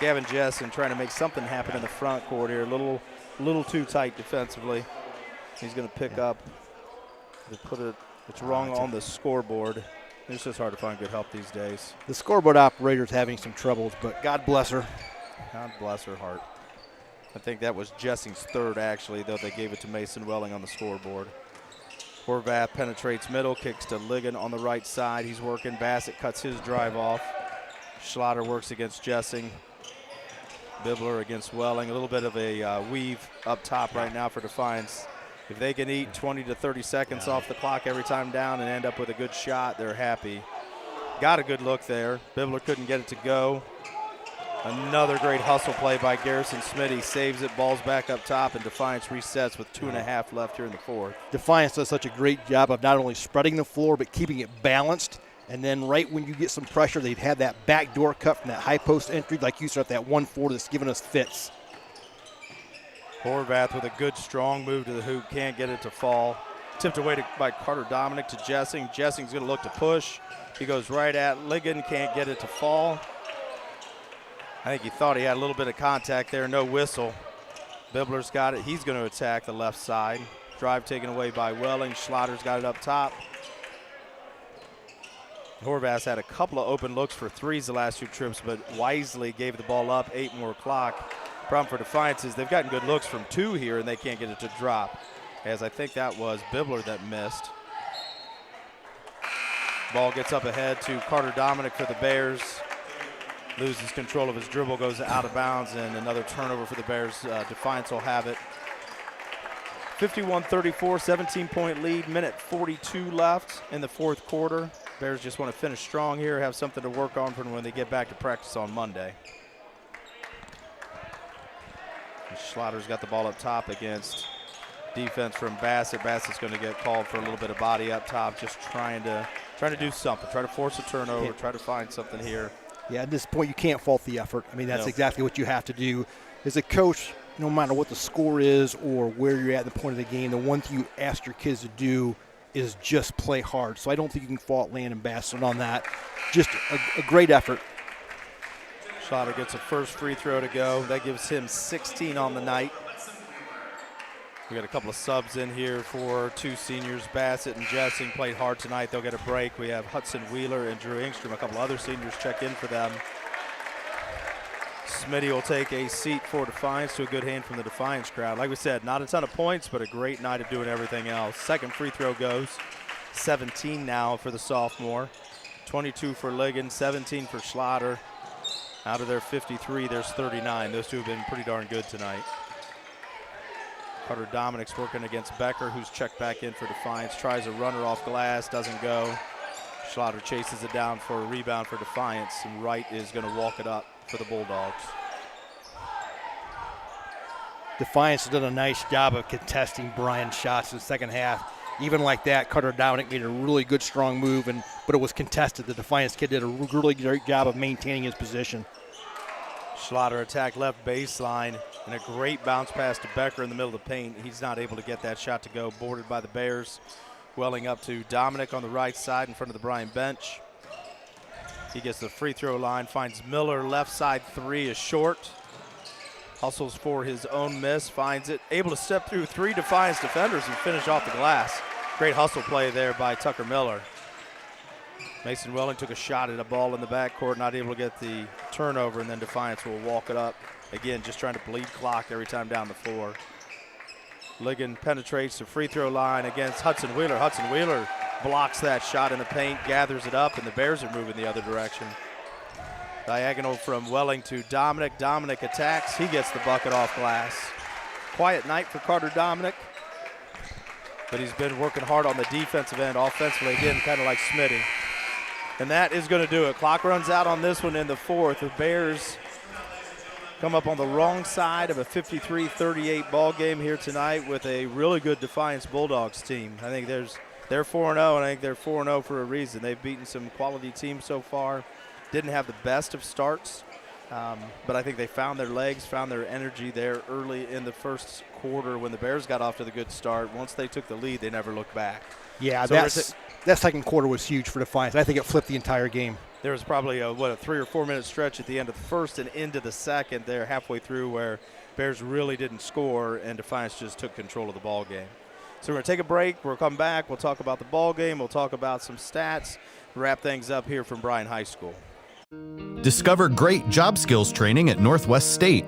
Gavin Jessen trying to make something happen in the front court here. A little too tight defensively. He's going to pick up. They put it. It's wrong on the scoreboard. It's just hard to find good help these days. The scoreboard operator's having some troubles, but God bless her. God bless her heart. I think that was Jessing's third, actually, though they gave it to Mason Welling on the scoreboard. Horvath penetrates middle, kicks to Ligon on the right side. He's working. Bassett cuts his drive off. Schlatter works against Jessing. Bibler against Welling. A little bit of a weave up top right now for Defiance. If they can eat 20 to 30 seconds off the clock every time down and end up with a good shot, they're happy. Got a good look there. Bibler couldn't get it to go. Another great hustle play by Garrison Smitty. Saves it, balls back up top, and Defiance resets with 2.5 left here in the fourth. Defiance does such a great job of not only spreading the floor, but keeping it balanced. And then right when you get some pressure, they'd have that backdoor cut from that high post entry like you saw at that 1-4 that's giving us fits. Horvath with a good, strong move to the hoop. Can't get it to fall. Tipped away by Carter Dominic to Jessing. Jessing's going to look to push. He goes right at Ligon. Can't get it to fall. I think he thought he had a little bit of contact there. No whistle. Bibler's got it. He's going to attack the left side. Drive taken away by Welling. Schlotter's got it up top. Horvath's had a couple of open looks for threes the last 2 trips, but wisely gave the ball up. 8 more clock. Problem for Defiance is they've gotten good looks from 2 here, and they can't get it to drop, as I think that was Bibler that missed. Ball gets up ahead to Carter Dominic for the Bears. Loses control of his dribble, goes out of bounds, and another turnover for the Bears. Defiance will have it. 51-34, 17-point lead, minute 42 left in the fourth quarter. Bears just want to finish strong here, have something to work on for when they get back to practice on Monday. Schlotter's got the ball up top against defense from Bassett. Bassett's going to get called for a little bit of body up top, just trying to do something, try to force a turnover, try to find something here. Yeah, at this point you can't fault the effort. I mean, that's exactly what you have to do. As a coach, no matter what the score is or where you're at the point of the game, the one thing you ask your kids to do is just play hard. So I don't think you can fault Landon Bassett on that. Just a great effort. Schlatter gets a first free throw to go. That gives him 16 on the night. We got a couple of subs in here for 2 seniors. Bassett and Jessing played hard tonight. They'll get a break. We have Hudson Wheeler and Drew Engstrom. A couple other seniors check in for them. Smitty will take a seat for Defiance, to a good hand from the Defiance crowd. Like we said, not a ton of points, but a great night of doing everything else. Second free throw goes. 17 now for the sophomore. 22 for Ligon, 17 for Schlatter. Out of their 53, there's 39. Those two have been pretty darn good tonight. Carter Dominic's working against Becker, who's checked back in for Defiance. Tries a runner off glass, doesn't go. Schlatter chases it down for a rebound for Defiance, and Wright is going to walk it up for the Bulldogs. Defiance has done a nice job of contesting Bryan's shots in the second half. Even like that, Carter Dominic made a really good, strong move, but it was contested. The Defiance kid did a really great job of maintaining his position. Schlatter attack left baseline, and a great bounce pass to Becker in the middle of the paint. He's not able to get that shot to go, boarded by the Bears. Welling up to Dominic on the right side in front of the Bryan bench. He gets the free throw line, finds Miller, left side three is short. Hustles for his own miss, finds it, able to step through 3 Defiance defenders and finish off the glass. Great hustle play there by Tucker Miller. Mason Welling took a shot at a ball in the backcourt, not able to get the turnover, and then Defiance will walk it up. Again, just trying to bleed clock every time down the floor. Ligon penetrates the free throw line against Hudson Wheeler. Hudson Wheeler blocks that shot in the paint, gathers it up, and the Bears are moving the other direction. Diagonal from Welling to Dominic. Dominic attacks. He gets the bucket off glass. Quiet night for Carter Dominic, but he's been working hard on the defensive end. Offensively, again, kind of like Smitty. And that is going to do it. Clock runs out on this one in the fourth. The Bears come up on the wrong side of a 53-38 ball game here tonight with a really good Defiance Bulldogs team. I think they're 4-0, and I think they're 4-0 for a reason. They've beaten some quality teams so far. Didn't have the best of starts, but I think they found their legs, found their energy there early in the first quarter when the Bears got off to the good start. Once they took the lead, they never looked back. Yeah, so that second quarter was huge for Defiance. I think it flipped the entire game. There was probably a 3 or 4 minute stretch at the end of the first and into the second there halfway through where Bears really didn't score and Defiance just took control of the ball game. So we're going to take a break. We'll come back. We'll talk about the ball game. We'll talk about some stats. Wrap things up here from Bryan High School. Discover great job skills training at Northwest State.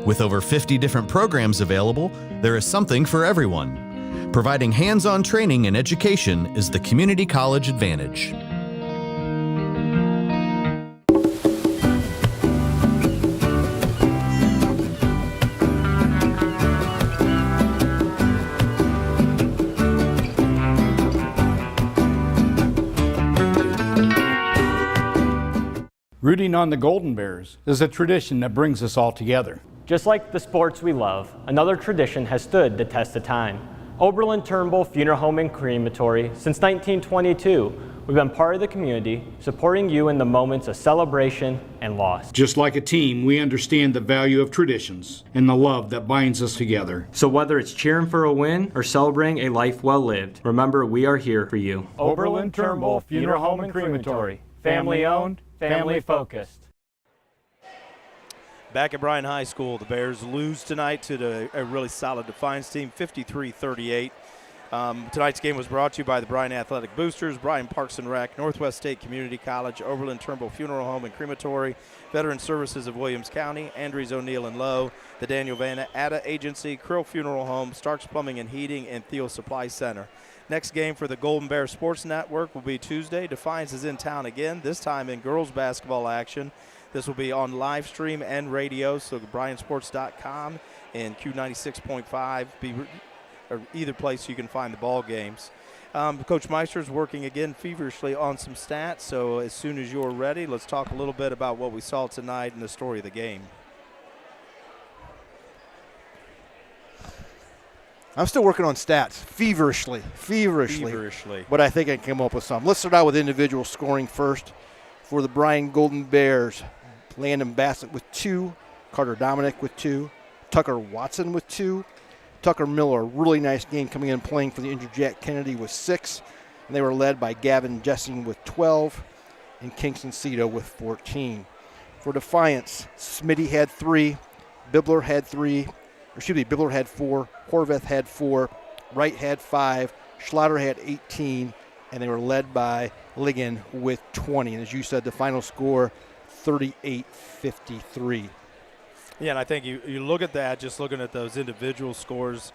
With over 50 different programs available, there is something for everyone. Providing hands-on training and education is the community college advantage. Rooting on the Golden Bears is a tradition that brings us all together. Just like the sports we love, another tradition has stood the test of time. Oberlin-Turnbull Funeral Home and Crematory, since 1922, we've been part of the community, supporting you in the moments of celebration and loss. Just like a team, we understand the value of traditions and the love that binds us together. So whether it's cheering for a win or celebrating a life well lived, remember we are here for you. Oberlin-Turnbull Funeral Home and Crematory. Family owned, family focused. Back at Bryan High School, the Bears lose tonight to a really solid Defiance team, 53-38. Tonight's game was brought to you by the Bryan Athletic Boosters, Bryan Parks and Rec, Northwest State Community College, Oberlin-Turnbull Funeral Home and Crematory, Veteran Services of Williams County, Andrews O'Neill and Lowe, the Daniel Vanna Atta Agency, Krill Funeral Home, Starks Plumbing and Heating, and Thiel Supply Center. Next game for the Golden Bears Sports Network will be Tuesday. Defiance is in town again, this time in girls basketball action. This will be on live stream and radio, so bryansports.com and Q96.5, or either place you can find the ball games. Coach Meister is working again feverishly on some stats, so as soon as you're ready, let's talk a little bit about what we saw tonight and the story of the game. I'm still working on stats feverishly. But I think I can come up with some. Let's start out with individual scoring first. For the Bryan Golden Bears, Landon Bassett with 2, Carter Dominic with 2, Tucker Watson with 2, Tucker Miller, a really nice game coming in playing for the injured Jack Kennedy with 6, and they were led by Gavin Jessing with 12 and Kingston Cito with 14. For Defiance, Smitty had 3, Bibler had 4, Horvath had 4, Wright had 5, Schlatter had 18, and they were led by Ligon with 20. And as you said, the final score, 38-53. Yeah, and I think you look at that, just looking at those individual scores,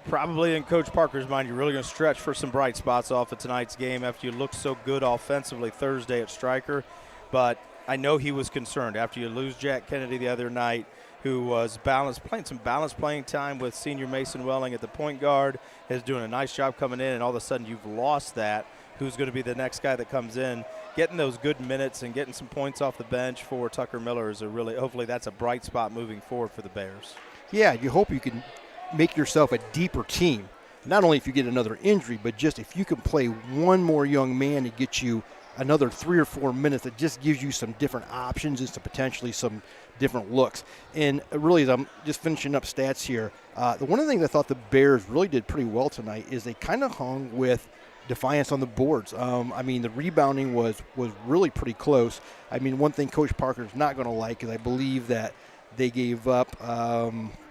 probably in Coach Parker's mind, you're really going to stretch for some bright spots off of tonight's game after you looked so good offensively Thursday at striker. But I know he was concerned after you lose Jack Kennedy the other night, who was playing some balanced playing time with senior Mason Welling at the point guard, is doing a nice job coming in, and all of a sudden you've lost that who's going to be the next guy that comes in. Getting those good minutes and getting some points off the bench for Tucker Miller is hopefully that's a bright spot moving forward for the Bears. Yeah, you hope you can make yourself a deeper team. Not only if you get another injury, but just if you can play one more young man to get you another 3 or 4 minutes, that just gives you some different options and some potentially some different looks. And really, as I'm just finishing up stats here, one of the things I thought the Bears really did pretty well tonight is they kind of hung with Defiance on the boards. I mean, the rebounding was really pretty close. I mean, one thing Coach Parker's not going to like is I believe that they gave up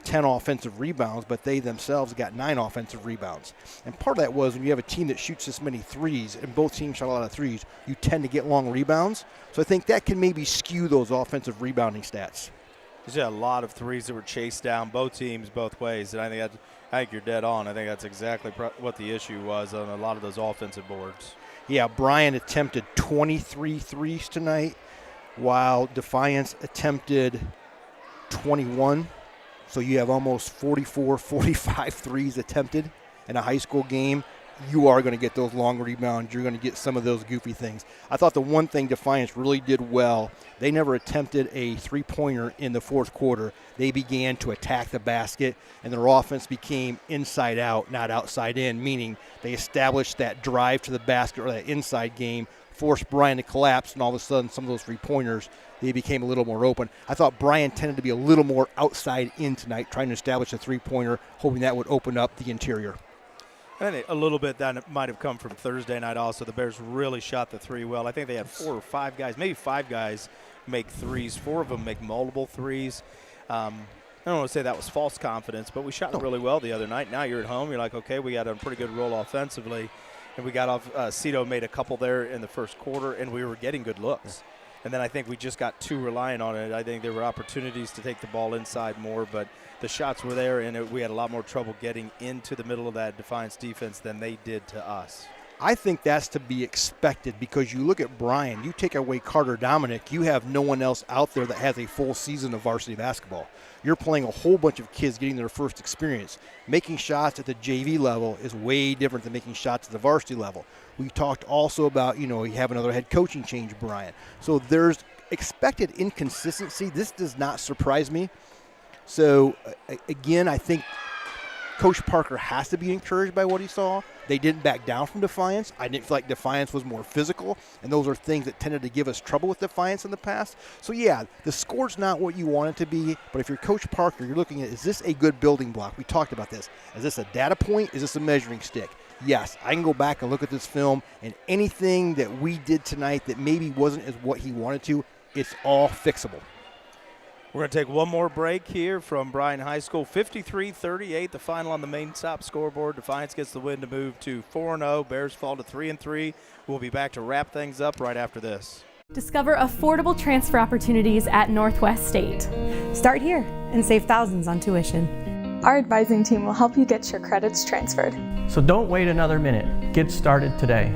10 offensive rebounds, but they themselves got 9 offensive rebounds. And part of that was when you have a team that shoots this many threes, and both teams shot a lot of threes, you tend to get long rebounds. So I think that can maybe skew those offensive rebounding stats. There's a lot of threes that were chased down, both teams, both ways, and I think you're dead on. I think that's exactly what the issue was on a lot of those offensive boards. Yeah, Bryan attempted 23 threes tonight, while Defiance attempted 21. So you have almost 44, 45 threes attempted in a high school game. You are going to get those long rebounds. You're going to get some of those goofy things. I thought the one thing Defiance really did well, they never attempted a three-pointer in the fourth quarter. They began to attack the basket, and their offense became inside out, not outside in, meaning they established that drive to the basket or that inside game, forced Bryan to collapse, and all of a sudden some of those three-pointers, they became a little more open. I thought Bryan tended to be a little more outside in tonight, trying to establish a three-pointer, hoping that would open up the interior. And a little bit that might have come from Thursday night also. The Bears really shot the three well. I think they had 4 or 5 guys, maybe 5 guys make threes. 4 of them make multiple threes. I don't want to say that was false confidence, but we shot it really well the other night. Now you're at home. You're like, okay, we got a pretty good roll offensively. And we got off Cito made a couple there in the first quarter, and we were getting good looks. And then I think we just got too reliant on it. I think there were opportunities to take the ball inside more, but the shots were there, and we had a lot more trouble getting into the middle of that Defiance defense than they did to us. I think that's to be expected because you look at Bryan, you take away Carter Dominic, you have no one else out there that has a full season of varsity basketball. You're playing a whole bunch of kids getting their first experience. Making shots at the JV level is way different than making shots at the varsity level. We talked also about, you have another head coaching change, Bryan. So there's expected inconsistency. This does not surprise me. So, again, I think Coach Parker has to be encouraged by what he saw. They didn't back down from Defiance. I didn't feel like Defiance was more physical, and those are things that tended to give us trouble with Defiance in the past. So, yeah, the score's not what you want it to be, but if you're Coach Parker, you're looking at, is this a good building block? We talked about this. Is this a data point? Is this a measuring stick? Yes, I can go back and look at this film, and anything that we did tonight that maybe wasn't as what he wanted to, it's all fixable. We're going to take one more break here from Bryan High School. 53-38, the final on the main top scoreboard. Defiance gets the win to move to 4-0. Bears fall to 3-3. We'll be back to wrap things up right after this. Discover affordable transfer opportunities at Northwest State. Start here and save thousands on tuition. Our advising team will help you get your credits transferred. So don't wait another minute. Get started today.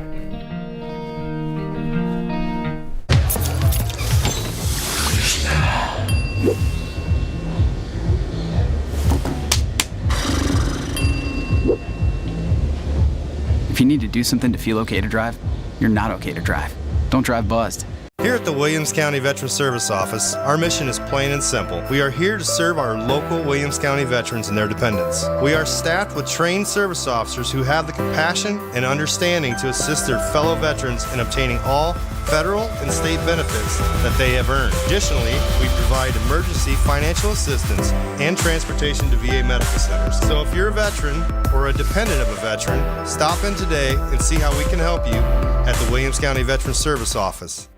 If you need to do something to feel okay to drive, you're not okay to drive. Don't drive buzzed. Here at the Williams County Veteran Service Office, our mission is plain and simple. We are here to serve our local Williams County veterans and their dependents. We are staffed with trained service officers who have the compassion and understanding to assist their fellow veterans in obtaining all federal and state benefits that they have earned. Additionally, we provide emergency financial assistance and transportation to VA medical centers. So if you're a veteran or a dependent of a veteran, stop in today and see how we can help you at the Williams County Veteran Service Office.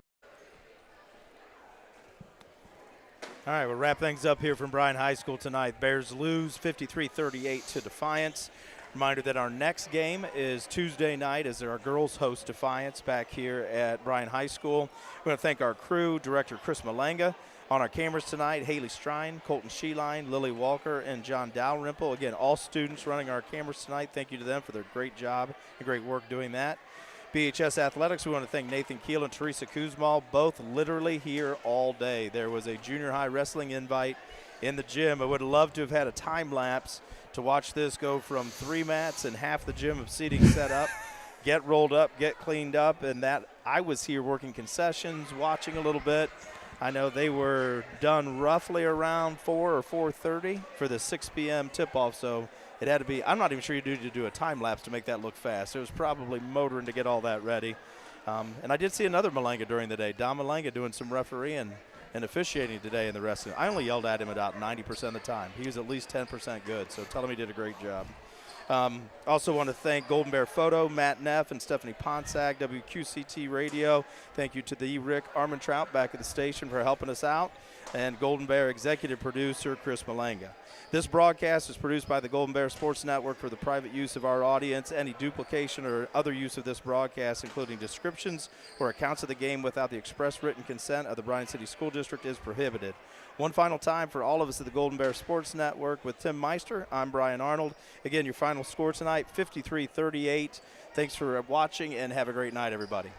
All right, we'll wrap things up here from Bryan High School tonight. Bears lose 53-38 to Defiance. Reminder that our next game is Tuesday night as our girls host Defiance back here at Bryan High School. We want to thank our crew, Director Chris Malanga. On our cameras tonight, Haley Strine, Colton Sheeline, Lily Walker, and John Dalrymple. Again, all students running our cameras tonight. Thank you to them for their great job and great work doing that. BHS Athletics, we want to thank Nathan Keel and Teresa Kuzmal, both literally here all day. There was a junior high wrestling invite in the gym. I would have loved to have had a time lapse to watch this go from 3 mats and half the gym of seating set up get rolled up, get cleaned up, and that I was here working concessions, watching a little bit. I know they were done roughly around 4 or 4:30 for the 6 p.m. tip-off, so it had to be – I'm not even sure you need to do a time lapse to make that look fast. It was probably motoring to get all that ready. And I did see another Malanga during the day, Don Malanga, doing some refereeing and officiating today in the wrestling. I only yelled at him about 90% of the time. He was at least 10% good, so tell him he did a great job. Also want to thank Golden Bear Photo, Matt Neff, and Stephanie Ponsack, WQCT Radio. Thank you to the Rick Armentrout back at the station for helping us out, and Golden Bear executive producer Chris Malanga. This broadcast is produced by the Golden Bear Sports Network for the private use of our audience. Any duplication or other use of this broadcast, including descriptions or accounts of the game without the express written consent of the Bryan City School District, is prohibited. One final time for all of us at the Golden Bear Sports Network with Tim Meister. I'm Brian Arnold. Again, your final score tonight, 53-38. Thanks for watching, and have a great night, everybody.